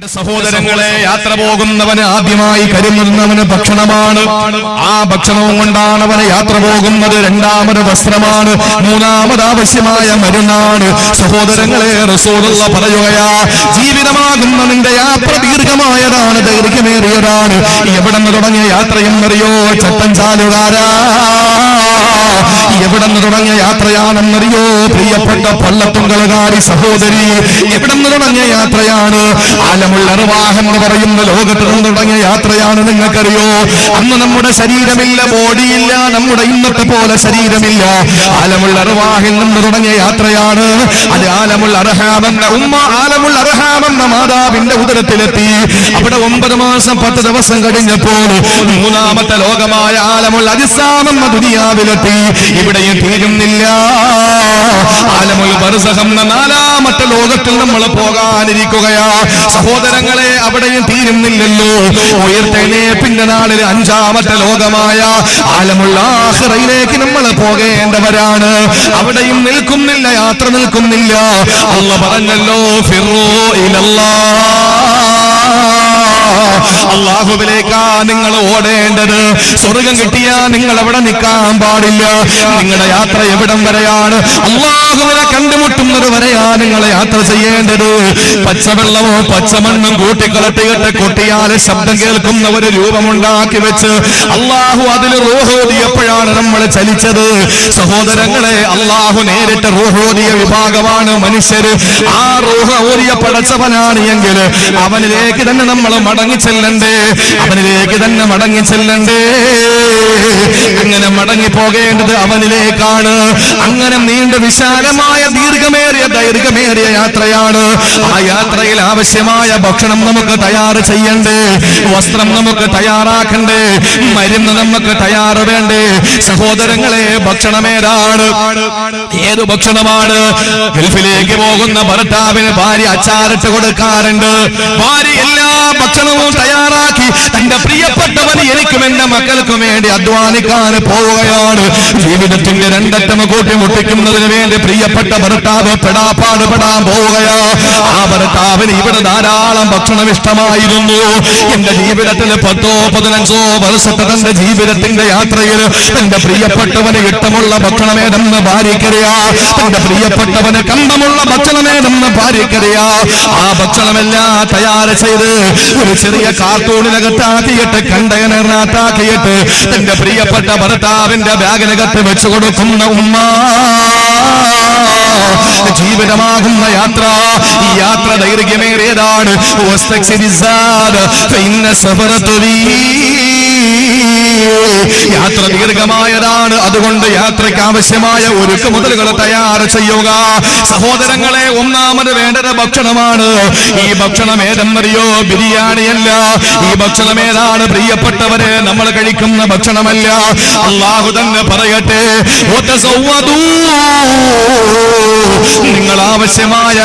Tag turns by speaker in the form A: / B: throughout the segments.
A: സഹോദരങ്ങളെ, യാത്ര പോകുന്നവന് ആദ്യമായി കരുതുന്നവന് ഭക്ഷണമാണ്. ആ ഭക്ഷണവും കൊണ്ടാണ് അവന് യാത്ര പോകുന്നത്. രണ്ടാമത് വസ്ത്രമാണ്. മൂന്നാമത് ആവശ്യമായ മരുന്നാണ്. സഹോദരങ്ങളെ, റസൂലുള്ള പറയുകയാ, ജീവിതമാകുന്ന നിന്റെ യാത്ര ദീർഘമായതാണ്, ദൈർഘ്യമേറിയതാണ്. എവിടെ നിന്ന് തുടങ്ങിയ യാത്രയെന്നറിയോ? ചട്ടഞ്ചാലുകാരാ, എവിടെ നിന്ന് തുടങ്ങിയ യാത്രയാണെന്നറിയോ? പ്രിയപ്പെട്ട പള്ളത്തുങ്കലുകാരി സഹോദരി, എവിടെ നിന്ന് തുടങ്ങിയ യാത്രയാണ്? ആലമുൽ അർവാഹ് എന്ന് പറയുന്ന ലോകത്ത് നിന്ന് തുടങ്ങിയ യാത്രയാണ്. നിങ്ങൾക്കറിയോ, അന്ന് നമ്മുടെ ശരീരമില്ല, ബോഡിയില്ല, നമ്മുടെ ഇന്നത്തെ പോലെ ശരീരമില്ല. ആലമുൽ അർവാഹിൽ നിന്ന് തുടങ്ങിയ യാത്രയാണ്. അത് ആലമുൽ അർഹാം എന്ന ഉമ്മ, ആലമുൽ അർഹാം എന്ന മാതാവിന്റെ ഉദരത്തിലെത്തി. അവിടെ 9 മാസം 10 ദിവസം കഴിഞ്ഞപ്പോൾ മൂന്നാമത്തെ ലോകമായ ആലമുൽ അജ്സാം എന്ന ദുനിയാവിലെത്തി. ഇവിടെയും തീരുന്നില്ല. ആലമുൽ ബർസഖ് എന്ന 4ാമത്തെ ലോകത്തിൽ നമ്മൾ പോകാനിരിക്കുകയാ. സഹോദരങ്ങളെ, അവിടെയും തീരുന്നില്ലല്ലോ. ഉയർത്തെഴുന്നേൽപ്പിന്റെ നാളിൽ 5ാമത്തെ ലോകമായ ആലമുൽ ആഖിറയിലേക്ക് നമ്മൾ പോകേണ്ടവരാണ്. അവിടെയും നിൽക്കുന്നില്ല, യാത്ര നിൽക്കുന്നില്ല. അല്ലാഹു പറഞ്ഞല്ലോ, ഫിറൂ ഇലല്ലാഹ്, അല്ലാഹുവിലേക്കാ നിങ്ങൾ ഓടേണ്ടത്. സ്വർഗം കിട്ടിയാ നിങ്ങൾ അവിടെ നിൽക്കാൻ പാടില്ല. നിങ്ങളുടെ യാത്ര എവിടം വരെയാണ്? അല്ലാഹുവിനെ കണ്ടുമുട്ടുന്നത് വരെയാ നിങ്ങളെ യാത്ര ചെയ്യേണ്ടത്. പച്ചവെള്ളമോ പച്ചമണ്ണും കൂട്ടിക്കളട്ടിയിട്ട് കൊട്ടിയാല് ശബ്ദം കേൾക്കുന്ന ഒരു രൂപമുണ്ടാക്കി വെച്ച് അല്ലാഹു അതിൽ റൂഹോദിയപ്പോഴാണ് നമ്മൾ ചലിച്ചത്. സഹോദരങ്ങളെ, അല്ലാഹു നേരിട്ട് റൂഹോദിയ വിഭാഗമാണ് മനുഷ്യര്. ആ റൂഹോദിയ പടച്ചവനാണ് എങ്കിൽ അവനിലേക്ക് തന്നെ നമ്മൾ മടങ്ങിച്ചെല്ലണ്ടേ, അവനിലേക്ക് തന്നെ മടങ്ങിച്ചെല്ലണ്ടേ. അങ്ങനെ മടങ്ങിപ്പോകേണ്ടത് അവനിലേക്കാണ്. അങ്ങനെ നീണ്ട വിശാലമായ ദൈർഘ്യമേറിയ യാത്രയാണ്. ആ യാത്രയിൽ ആവശ്യമായ ഭക്ഷണം നമുക്ക് തയ്യാറ് ചെയ്യണ്ടേ, വസ്ത്രം നമുക്ക് തയ്യാറാക്കണ്ടേ, മരുന്ന് നമുക്ക് തയ്യാറ് വേണ്ടേ? സഹോദരങ്ങളെ, ഭക്ഷണമേതാണ്? ഏത് ഭക്ഷണമാണ്? ഗൾഫിലേക്ക് പോകുന്ന ഭർത്താവിന് ഭാര്യ അച്ചാറിട്ട് കൊടുക്കാറുണ്ട്. ഭാര്യ എല്ലാ ഭക്ഷണവും തയ്യാറാക്കി തന്റെ പ്രിയപ്പെട്ടവന്, എനിക്കും എന്റെ മക്കൾക്കും വേണ്ടി അധ്വാനിക്കാൻ പോവുകയാണ്. ജീവിതത്തിന്റെ രണ്ടറ്റം കൂട്ടിമുട്ടിക്കുന്നതിന് വേണ്ടി പ്രിയപ്പെട്ട ഭർത്താവ് പെടാൻ പോവുകയാ. ആ ഭർത്താവിന് ഇവിടെ ധാരാളം ഭക്ഷണം ഇഷ്ടമായിരുന്നു. എന്റെ ജീവിതത്തിൽ 10-15 വർഷത്തെ തന്റെ ജീവിതത്തിന്റെ യാത്രയിൽ തന്റെ പ്രിയപ്പെട്ടവന് ഇഷ്ടമുള്ള ഭക്ഷണമേതെന്ന് ഭാര്യക്കറിയാ. തന്റെ പ്രിയപ്പെട്ടവന് കമ്പമുള്ള ഭക്ഷണമേതെന്ന് ഭാര്യക്കറിയാ. ആ ഭക്ഷണമെല്ലാം തയ്യാറ് ചെയ്ത് ഒരു ചെറിയ കാർട്ടൂണിനകത്താക്കിയിട്ട് കണ്ടെയ്നറിനകത്താക്കിയിട്ട് തന്റെ പ്രിയപ്പെട്ട ഭർത്താവിന്റെ ബാഗിനകത്ത് വെച്ചു കൊടുക്കുന്ന ഉമ്മ. ജീവിതമാകുന്ന യാത്ര, ഈ യാത്ര ദൈർഘ്യമേറിയതാണ്. യാത്ര ദീർഘമായതാണ്. അതുകൊണ്ട് യാത്രയ്ക്ക് ആവശ്യമായ ഒരുക്ക മുതലുകൾ തയ്യാർ ചെയ്യുക. സഹോദരങ്ങളെ, ഒന്നാമത് വേണ്ടത് ഭക്ഷണമാണ്. ഈ ഭക്ഷണം ഏതെന്നറിയോ? ബിരിയാണിയല്ല. ഈ ഭക്ഷണം ഏതാണ്? പ്രിയപ്പെട്ടവരെ, നമ്മൾ കഴിക്കുന്ന ഭക്ഷണമല്ല. അല്ലാഹു തന്നെ പറയട്ടെ, നിങ്ങൾ ആവശ്യമായ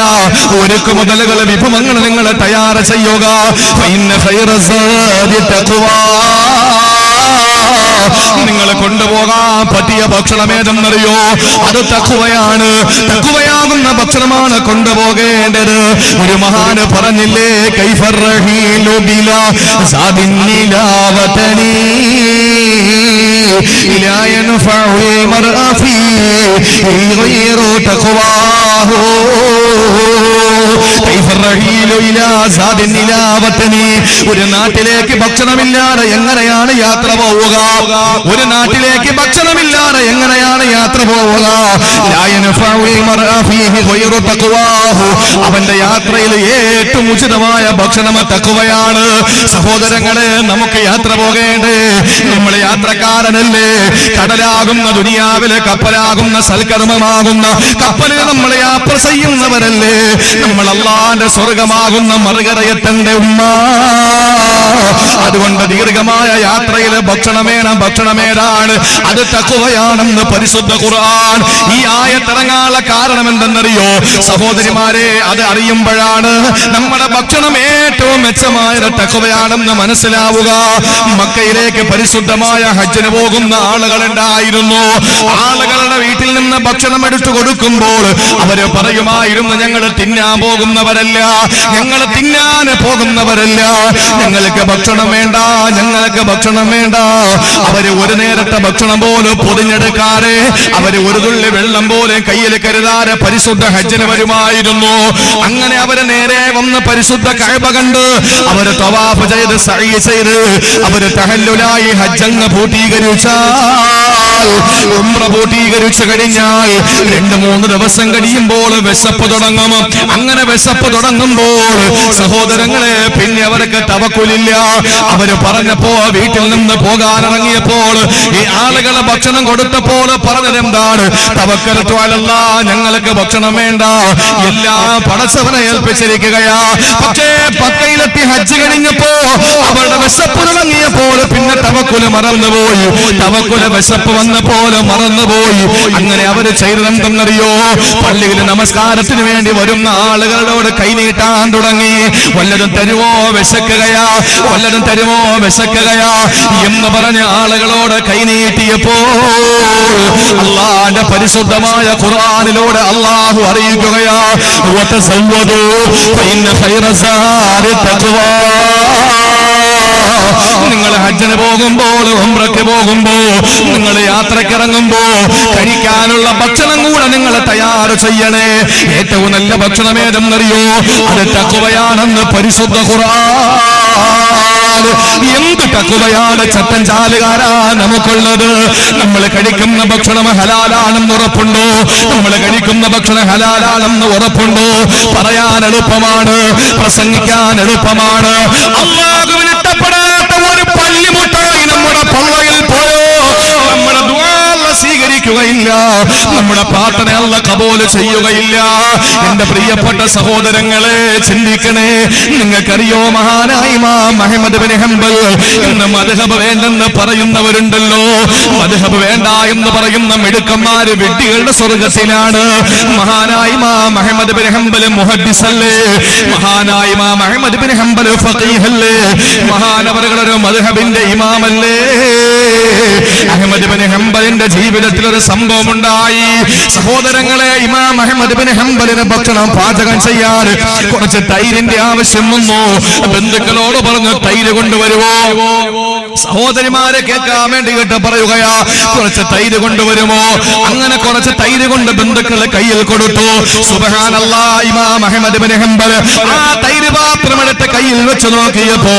A: ഒരുക്ക മുതലുകൾ, വിഭവങ്ങൾ നിങ്ങൾ തയ്യാർ ചെയ്യുക. നിങ്ങൾ കൊണ്ടുപോകാൻ പറ്റിയ ഭക്ഷണം ഏതെന്നറിയോ? അത് തഖ്വയാണ്. തഖ്വയാകുന്ന ഭക്ഷണമാണ് കൊണ്ടുപോകേണ്ടത്. ഒരു മഹാന് പറഞ്ഞില്ലേ, കൈഫർ റഹീലു ബിലാ സാദിൻ നിലാവതനി ഇലാ യൻഫഉ മർഅ ഫീ ഗൈറു തഖ്വാഹു. ഒരു നാട്ടിലേക്ക് ഭക്ഷണമില്ലാതെ എങ്ങനെയാണ് യാത്ര പോവുക? ഒരു നാട്ടിലേക്ക് ഭക്ഷണമില്ലാതെ എങ്ങനെയാണ് യാത്ര പോവുക? അവന്റെ യാത്രയിൽ ഏറ്റവും ഉചിതമായ ഭക്ഷണം തഖ്വയാണ്. സഹോദരങ്ങളെ, നമുക്ക് യാത്ര പോകേണ്ടേ? നമ്മൾ യാത്രക്കാരനല്ലേ? കടലാകുന്ന ദുനിയാവിലെ കപ്പലാകുന്ന സൽക്കർമ്മമാകുന്ന കപ്പലിൽ നമ്മൾ യാത്ര ചെയ്യുന്നവരല്ലേ? നമ്മൾ അല്ലാഹുവിന്റെ സ്വർഗമാകുന്ന മറുകരയെത്തന്റെ ഉമ്മ. അതുകൊണ്ട് ദീർഘമായ യാത്രയിൽ ഭക്ഷണമേതാണ്? അത് തഖ്വയാണെന്ന് പരിശുദ്ധ ഖുർആൻ. ഈ ആയത്തിറങ്ങാനുള്ള കാരണം എന്തെന്നറിയോ സഹോദരിമാരെ? അത് അറിയുമ്പോഴാണ് നമ്മുടെ ഭക്ഷണം ഏറ്റവും മെച്ചമായ തഖ്വയാണെന്ന് മനസ്സിലാവുക. മക്കയിലേക്ക് പരിശുദ്ധമായ ഹജ്ജിന് പോകുന്ന ആളുകളുണ്ടായിരുന്നു. ആളുകളുടെ വീട്ടിൽ നിന്ന് ഭക്ഷണം എടുത്തു കൊടുക്കുമ്പോൾ അവര് പറയുമായിരുന്നു, ഞങ്ങൾ തിന്നാൻ പോകുന്നവരല്ല, ഞങ്ങൾ തിന്നാൻ പോകുന്നവരല്ല, ഞങ്ങൾക്ക് ഭക്ഷണം വേണ്ട, ഞങ്ങൾക്ക് ഭക്ഷണം വേണ്ട. അവര് ഒരു നേരത്തെ ഭക്ഷണം പോലും പൊതിഞ്ഞെടുക്കാതെ, അവര് ഒരു തുള്ളി വെള്ളം പോലെ കയ്യിൽ കരുതാതെ പരിശുദ്ധ ഹജ്ജിന് വരുമായിരുന്നു. അങ്ങനെ അവര് നേരെ വന്ന് പരിശുദ്ധ കഅബ കണ്ട് അവര് തവാഫ് ചെയ്ത് സഈ ചെയ്ത് അവര് തഹല്ലുലായി ഹജ്ജങ്ങ് പൂർത്തീകരിച്ചാൽ, ഉംറ പൂർത്തീകരിച്ചു കഴിഞ്ഞാൽ 2-3 ദിവസം കഴിയുമ്പോൾ വിശപ്പ് തുടങ്ങും. അങ്ങനെ വിശപ്പ് തുടങ്ങുമ്പോൾ സഹോദരങ്ങളെ പിന്നെ അവർക്ക് തവക്കുലില്ല. അവര് പറഞ്ഞപ്പോ വീട്ടിൽ നിന്ന് പോകാനിറങ്ങിയപ്പോൾ ഈ ആളുകളെ ഭക്ഷണം കൊടുത്തപ്പോൾ പറഞ്ഞത് എന്താണ്? തവക്കലത്തു അലല്ലാഹ്, ഞങ്ങൾക്ക് ഭക്ഷണം വേണ്ട, എല്ലാം പടച്ചവനെ ഏൽപ്പിച്ചിരിക്കുകയാ. പക്ഷേ മക്കയിലെത്തി ഹജ്ജ് കഴിഞ്ഞപ്പോ അവരുടെ വിശപ്പ് തുടങ്ങിയപ്പോൾ പിന്നെ തവക്കുല് മറന്നുപോയി. തവക്കുല് വിശപ്പ് വന്നപ്പോൾ മറന്നുപോയി. അങ്ങനെ അവര് ചെയ്തതെന്തെന്നറിയോ? പള്ളിയിൽ നമസ്കാരത്തിന് വേണ്ടി വരുന്ന ആളുകളോട് കൈനീട്ടാൻ തുടങ്ങി. വല്ലതും തരുമോ, വിശക്കുകയാ, വല്ലതും തരുമോ, വിശക്കുകയാ എന്ന് പറഞ്ഞ ആളുകളോട് കൈനീട്ടിയപ്പോ അല്ലാഹുവിന്റെ പരിശുദ്ധമായ ഖുർആനിലൂടെ അല്ലാഹു അറിയിക്കുകയാ, വതസവ്വദൂ ഫഇന്ന ഖൈറ സാദി തഖ്വാ. നിങ്ങൾ ഹജ്ജിന് പോകുമ്പോൾ, ഉംറയ്ക്ക് പോകുമ്പോൾ, നിങ്ങൾ യാത്രക്കിറങ്ങുമ്പോ കഴിക്കാനുള്ള ഭക്ഷണം കൂടെ നിങ്ങൾ തയ്യാർ ചെയ്യണേ. ഏറ്റവും നല്ല ഭക്ഷണം ഏതെന്നറിയോ? അത് തഖ്വയാണെന്ന് പരിശുദ്ധ ഖുർആൻ. എന്ത് തഖ്വയാണ് ചട്ടൻ ചാലുകാരാ നമുക്കുള്ളത്? നമ്മൾ കഴിക്കുന്ന ഭക്ഷണം ഹലാലാണെന്ന് ഉറപ്പുണ്ടോ? നമ്മൾ കഴിക്കുന്ന ഭക്ഷണം ഹലാലാണെന്ന് ഉറപ്പുണ്ടോ? പറയാൻ എളുപ്പമാണ്, പ്രസംഗിക്കാൻ എളുപ്പമാണ്. അല്ലാഹുവിന് ഇഷ്ടപ്പെടാത്ത ഒരു പള്ളിമുട്ടായി നമ്മുടെ പള്ളയിൽ പോയോ നമ്മുടെ ദുആ സ്വീകരിക്കുകയില്ല, നമ്മുടെ പ്രാർത്ഥന അല്ലാഹു കബൂൽ ചെയ്യുകയില്ല. എന്റെ പ്രിയപ്പെട്ട സഹോദരങ്ങളെ ചിന്തിക്കണേ. നിങ്ങൾക്കറിയോ മഹാനായ ഇമാം അഹ്മദ് ബിൻ ഹംബൽ ഇന്ന് മദ്ഹബ് വേണ്ടെന്ന് പറയുന്നവരുണ്ടല്ലോ. മദ്ഹബ് വേണ്ട എന്ന് പറയുന്ന മിടുക്കന്മാര് വിഡ്ഢികളുടെ സ്വർഗത്തിലാണ്. മഹാനായ ഇമാം അഹ്മദ് ബിൻ ഹംബൽ മുഹദ്ദിസ് അല്ലേ? മഹാനായ ഇമാം അഹ്മദ് ബിൻ ഹംബൽ ഫഖീഹ് അല്ലേ? മഹാനവറുകളൊരു മദ്ഹബിന്റെ ഇമാമല്ലേ? അഹ്മദ് ബിൻ ഹംബലിന്റെ ജീവിതത്തിൽ ഒരു സംഭവം ഉണ്ടായി. സഹോദരങ്ങളെ, ഇമാം അഹ്മദ് ബിൻ ഹംബലിന് ഭക്ഷണം പാചകം ചെയ്യാൻ കുറച്ച് തൈരിന്റെ ആവശ്യം വന്നു. ബന്ധുക്കളോട് പറഞ്ഞു, തൈര് കൊണ്ടുവരുമോ? സഹോദരിമാരെ കേൾക്കാൻ വേണ്ടിയിട്ട് പറയുകയാ, കുറച്ച് തൈര് കൊണ്ടുവരുമോ? അങ്ങനെ കുറച്ച് തൈര് കൊണ്ട് ബന്ധുക്കളെ കയ്യിൽ കൊടുത്തു. സുബ്ഹാനല്ലാഹ്, ഇമാം അഹ്മദ് ബിൻ ഹംബൽ ആ തൈര് പാത്രം എടുത്ത് കയ്യിൽ വെച്ച് നോക്കിയപ്പോ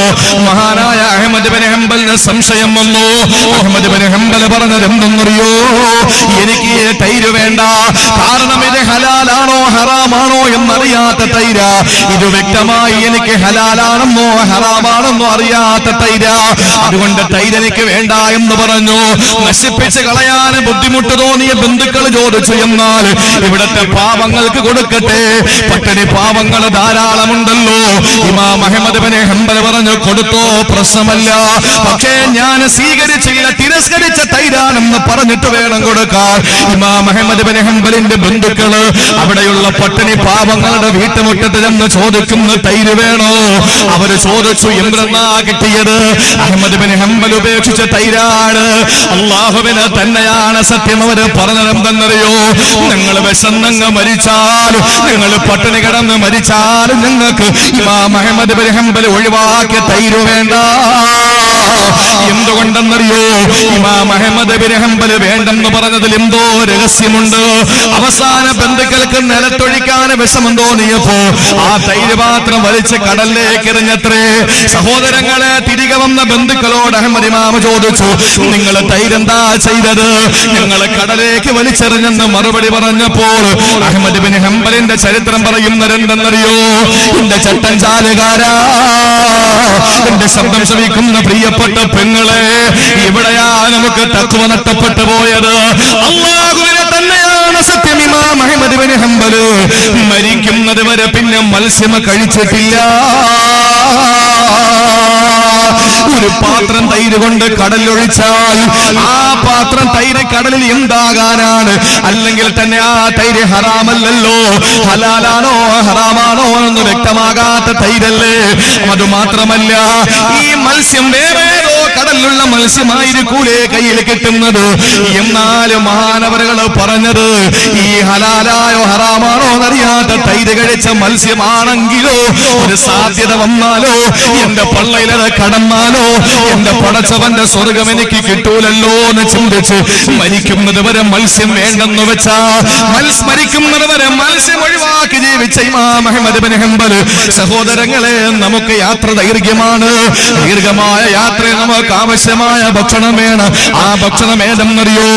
A: മഹാനായ അഹ്മദ് ബിൻ ഹംബലിന് സംശയം വന്നു. അഹ്മദ് ബിൻ ഹംബൽ പറഞ്ഞത് എന്തെന്നറിയോ? എനിക്ക് തൈര് വേണ്ട, കാരണം ഇത് ഹലാലാണോ ഹറാമാണോ എന്നറിയാത്ത തൈര. ഇത് വ്യക്തമായി എനിക്ക് ഹലാലാണെന്നോ ഹറാമാണെന്നോ അറിയാത്ത തൈര. അതുകൊണ്ട് തൈര് എനിക്ക് വേണ്ട എന്ന് പറഞ്ഞു. നശിപ്പിച്ച് കളയാൻ ബുദ്ധിമുട്ട് തോന്നിയ ബന്ധുക്കൾ ചോദിച്ചു, എന്നാൽ ഇവിടത്തെ പാവങ്ങൾക്ക് കൊടുക്കട്ടെ, പട്ടിണി പാവങ്ങൾ ധാരാളമുണ്ടല്ലോ. ഇമാം അഹ്മദ് ബിൻ ഹംബൽ പറഞ്ഞു, കൊടുത്തോ, പ്രശ്നമല്ല, പക്ഷേ ഞാൻ സ്വീകരിച്ചില്ല, തിരസ്കരിച്ച തൈരാണെന്ന് പറഞ്ഞിട്ട് വേണം കൊടുക്കാൻ. ഇമാം അഹ്മദ് ബിൻ ഹംബലിന്റെ ബന്ധുക്കള് അവിടെയുള്ള പട്ടിണി പാവങ്ങളുടെ വീട്ടുമുറ്റത്ത് ചെന്ന് ചോദിക്കുന്ന തൈര് വേണോ? അവര് ചോദിച്ചു, എന്തെന്നാ കിട്ടിയത്? അഹ്മദ് ബിൻ ഹംബൽ ഉപേക്ഷിച്ച തൈരാണ്. അല്ലാഹുവിന് തന്നെയാണ് സത്യം. അവര് പറഞ്ഞതെന്തെന്നറിയോ? നിങ്ങൾ വിശന്നങ്ങ് മരിച്ചാൽ, നിങ്ങൾ പട്ടിണി കിടന്ന് മരിച്ചാൽ നിങ്ങൾക്ക് ഇമാം അഹ്മദ് ബിൻ ഹംബൽ ഒഴിവാക്കിയ തൈര് വേണ്ട. എന്തുകൊണ്ടെന്നറിയോ? ഇമാം അഹ്മദ് ബിൻ ഹംബൽ വേണ്ടെന്ന് പറഞ്ഞതിൽ എന്തോ രഹസ്യമുണ്ട്. അവസാന ബന്ധുക്കൾക്ക് നിലത്തൊഴിക്കാൻ വിഷമം തോന്നിയപ്പോ ആ തൈര് പാത്രം വലിച്ച് കടലിലേക്ക് എറിഞ്ഞത്രേ. സഹോദരങ്ങളെ, തിരികെ വന്ന ബന്ധുക്കളോട് അഹ്മദ് ഇമാം ചോദിച്ചു, നിങ്ങൾ തൈരെന്താ ചെയ്തത്? ഞങ്ങൾ കടലേക്ക് വലിച്ചെറിഞ്ഞെന്ന് മറുപടി പറഞ്ഞപ്പോൾ അഹ്മദ് ബിൻ ഹംബലിന്റെ ചരിത്രം പറയുന്നതെന്തെന്നറിയോ? എന്റെ ചട്ടൻ ചാലുകാരാ, എന്റെ ശബ്ദം ശ്രവിക്കുന്ന പ്രിയപ്പെട്ട പെങ്ങളെ, ഇവിടെയാ നമുക്ക് തഖ്വ നഷ്ടപ്പെട്ടു പോയത്. അല്ലാഹുവിനെ തന്നെയാണ് സത്യം. ഇമാം അഹ്മദ് ബിൻ ഹംബൽ മരിക്കുന്നത് വരെ പിന്നെ മത്സ്യം കഴിച്ചിട്ടില്ല. ഒരു പാത്രം തൈര് കൊണ്ട് കടലൊഴിച്ചാൽ ആ പാത്രം തൈര് കടലിൽ എന്താകാനാണ്? അല്ലെങ്കിൽ തന്നെ ആ തൈര് ഹറാമല്ലല്ലോ, ഹലാലാണോ ഹറാമാണോ എന്ന് വ്യക്തമാകാത്ത തൈരല്ലേ. അതുമാത്രമല്ല, ഈ മത്സ്യം വേറെ കടലിലുള്ള മത്സ്യമായിരിക്കൂലേ കയ്യിൽ കിട്ടുന്നത്. എന്നാലും മഹാനവറുകൾ പറഞ്ഞത് ഈ ഹലാലായോ ഹറാമാണോ എന്നറിയാത്ത തൈര് കഴിച്ച മത്സ്യമാണെങ്കിലോ ഒരു സാധ്യത വന്നാലോ എന്റെ പള്ളയിലത് കടന്നാലോ എന്റെ പടച്ചവന്റെ സ്വർഗം എനിക്ക് കിട്ടൂലല്ലോ എന്ന് ചിന്തിച്ച് മരിക്കുന്നത് വരെ മത്സ്യം വേണ്ടെന്ന് വെച്ചാ മരിക്കുന്നത് വരെ മത്സ്യം ഒഴിവാക്കി ജീവിച്ച ഇമാം അഹ്മദ് ഇബ്നു ഹംബൽ. സഹോദരങ്ങളെ, നമുക്ക് യാത്ര ദൈർഘ്യമാണ്. ദീർഘമായ യാത്രയിൽ നമുക്ക് ആവശ്യമായ ഭക്ഷണം വേണം. ആ ഭക്ഷണം ഏതെന്നറിയോ?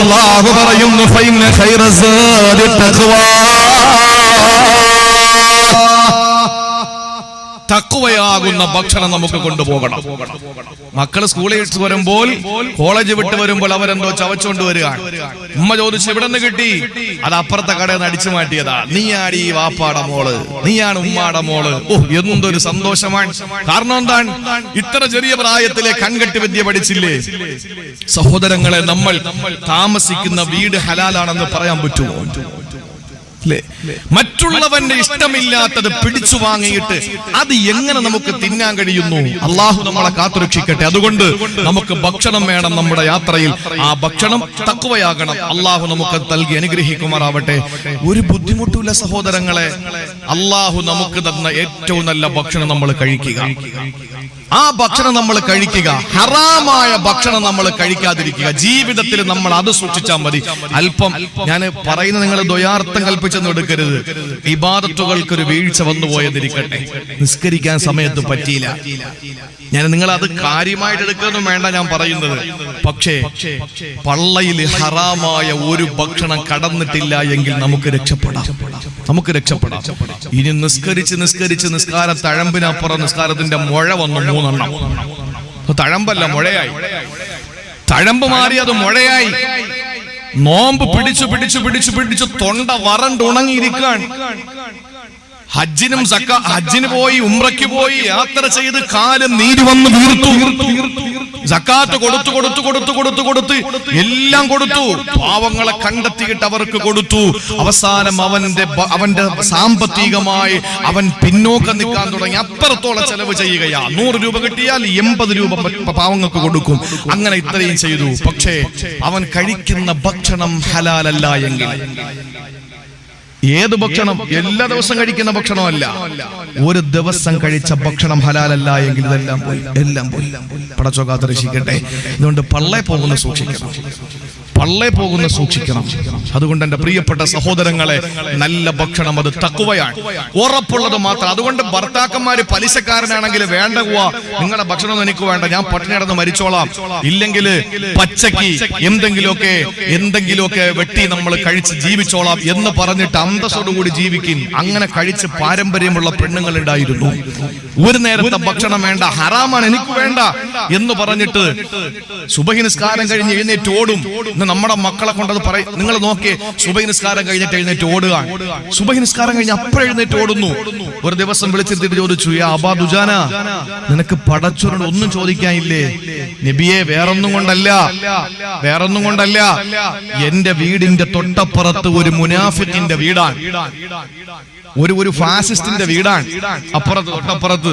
A: അല്ലാഹു പറയുന്നു ഫൈന ഖൈറസാദി തഖ്വാ. തഖ്വയാകുന്ന ഭക്ഷണം നമുക്ക് കൊണ്ടുപോകണം. മക്കള് സ്കൂളിൽ വിട്ട് വരുമ്പോൾ, കോളേജ് വിട്ട് വരുമ്പോൾ അവരെന്തോ ചവച്ചുകൊണ്ട് വരികയാണ്. ഉമ്മ ചോദിച്ചു എവിടെ നിന്ന് കിട്ടി? അത് അപ്പുറത്തെ കടയിൽ നിന്ന് അടിച്ചു മാറ്റിയതാ. നീയാണ് ഈ വാപ്പാടെ മോള്, നീയാണ് ഉമ്മാടെ മോള്. ഓ, എന്തൊരു സന്തോഷമാണ്. കാരണം എന്താണ്? ഇത്ര ചെറിയ പ്രായത്തിലെ കൺകെട്ട് വിദ്യ പഠിച്ചില്ലേ? സഹോദരങ്ങളെ, നമ്മൾ താമസിക്കുന്ന വീട് ഹലാലാണെന്ന് പറയാൻ പറ്റുമോ? മറ്റുള്ളവന്റെ ഇഷ്ടമില്ലാത്തത് പിടിച്ചു വാങ്ങിയിട്ട് അത് എങ്ങനെ നമുക്ക് തിന്നാൻ കഴിയുന്നു? അള്ളാഹു നമ്മളെ കാത്തുരക്ഷിക്കട്ടെ. അതുകൊണ്ട് നമുക്ക് ഭക്ഷണം വേണം നമ്മുടെ യാത്രയിൽ. ആ ഭക്ഷണം തഖ്വയാകണം. അള്ളാഹു നമുക്ക് നൽകി അനുഗ്രഹിക്കുമാറാവട്ടെ. ഒരു ബുദ്ധിമുട്ടില്ല സഹോദരങ്ങളെ. അള്ളാഹു നമുക്ക് തന്ന ഏറ്റവും നല്ല ഭക്ഷണം നമ്മൾ കഴിക്കുക. ആ ഭക്ഷണം നമ്മൾ കഴിക്കുക. ഹറാമായ ഭക്ഷണം നമ്മൾ കഴിക്കാതിരിക്കുക. ജീവിതത്തിൽ നമ്മൾ അത് സൂക്ഷിച്ചാൽ മതി. അല്പം ഞാൻ പറയുന്ന നിങ്ങൾ ദ്വയാർത്ഥം കൽപ്പിച്ചെന്ന് എടുക്കരുത്. ഇബാദത്തുകൾക്കൊരു വീഴ്ച വന്നു പോയെന്നിരിക്കട്ടെ, നിസ്കരിക്കാൻ സമയത്ത് പറ്റിയില്ല, ഞാൻ നിങ്ങൾ അത് കാര്യമായിട്ട് എടുക്കൊന്നും വേണ്ട ഞാൻ പറയുന്നത്. പക്ഷേ പള്ളയിൽ ഹറാമായ ഒരു ഭക്ഷണം കടന്നിട്ടില്ല എങ്കിൽ നമുക്ക് രക്ഷപ്പെടാം. ഇനി നിസ്കരിച്ച് നിസ്കാരം തഴമ്പിനപ്പുറം നിസ്കാരത്തിന്റെ മുഴ വന്നു 3 എണ്ണം. തഴമ്പല്ല, മുഴയായി. തഴമ്പ് മാറി അത് മുഴയായി. നോമ്പ് പിടിച്ചു തൊണ്ട വരണ്ടുണങ്ങിയിരിക്കാൻ. ഹജ്ജിന് പോയി, ഉംറയ്ക്ക് പോയി, യാത്ര ചെയ്ത് കാലം നീര് വന്ന് വീർത്തു. സക്കാത്ത് കൊടുത്ത് എല്ലാം കൊടുത്തു. പാവങ്ങളെ കണ്ടെത്തിയിട്ട് അവർക്ക് കൊടുത്തു. അവസാനം അവന്റെ സാമ്പത്തികമായി അവൻ പിന്നോക്കം നിൽക്കാൻ തുടങ്ങി. അപ്പുറത്തോളം ചെലവ് ചെയ്യുകയാ. 100 രൂപ കിട്ടിയാൽ 80 രൂപ പാവങ്ങൾക്ക് കൊടുക്കും. അങ്ങനെ ഇത്രയും ചെയ്തു. പക്ഷേ അവൻ കഴിക്കുന്ന ഭക്ഷണം ഹലാലല്ല എങ്കിൽ, ഏത് ഭക്ഷണം? എല്ലാ ദിവസം കഴിക്കുന്ന ഭക്ഷണമല്ല, ഒരു ദിവസം കഴിച്ച ഭക്ഷണം ഹലാലല്ല എങ്കിൽ എല്ലാം പോയി. പടച്ചോ കാത്തുരക്ഷിക്കട്ടെ. അതുകൊണ്ട് പള്ളേ പോകുന്ന സൂക്ഷിക്കണം. അതുകൊണ്ട് എന്റെ പ്രിയപ്പെട്ട സഹോദരങ്ങളെ, നല്ല ഭക്ഷണം അത് തഖ്വയാണ്, ഉറപ്പുള്ളത് മാത്രം. അതുകൊണ്ട് ഭർത്താക്കന്മാര് പലിശക്കാരനാണെങ്കിൽ വേണ്ട, നിങ്ങളുടെ ഭക്ഷണം എനിക്ക് വേണ്ട, ഞാൻ പട്ടിണി കിടന്ന് മരിച്ചോളാം, ഇല്ലെങ്കിൽ പച്ചക്ക് എന്തെങ്കിലുമൊക്കെ വെട്ടി നമ്മൾ കഴിച്ച് ജീവിച്ചോളാം എന്ന് പറഞ്ഞിട്ട് അന്തസ്സോടുകൂടി ജീവിക്കും. അങ്ങനെ കഴിച്ച് പാരമ്പര്യമുള്ള പെണ്ണുങ്ങൾ ഉണ്ടായിരുന്നു. ഒരു നേരത്തെ ഭക്ഷണം വേണ്ട, ഹറാമാണ്, എനിക്ക് വേണ്ട എന്ന് പറഞ്ഞിട്ട് സുബഹി നിസ്കാരം കഴിഞ്ഞ് എഴുന്നേറ്റ് ഓടും. നമ്മുടെ മക്കളെ കൊണ്ടത് പറയും. നിങ്ങൾ നോക്കിയേ, സുബഹി നിസ്കാരം കഴിഞ്ഞിട്ട് എഴുന്നേറ്റ് ഓടുക. സുബഹി നിസ്കാരം കഴിഞ്ഞ് അപ്പോഴും എഴുന്നേറ്റ് ഓടുന്നു. ഒരു ദിവസം വിളിച്ചിരുത്തിട്ട് ചോദിച്ചു, യാ അബാ ദുജാന, നിനക്ക് പടച്ചവനോട് ഒന്നും ചോദിക്കാനില്ലേ? നബിയെ, വേറൊന്നും കൊണ്ടല്ല, എന്റെ വീടിന്റെ തൊട്ടപ്പുറത്ത് ഒരു മുനാഫിക്കിന്റെ വീടാണ്, ഒരു ഫാസിസ്റ്റിന്റെ വീടാണ്. തൊട്ടപ്പുറത്ത്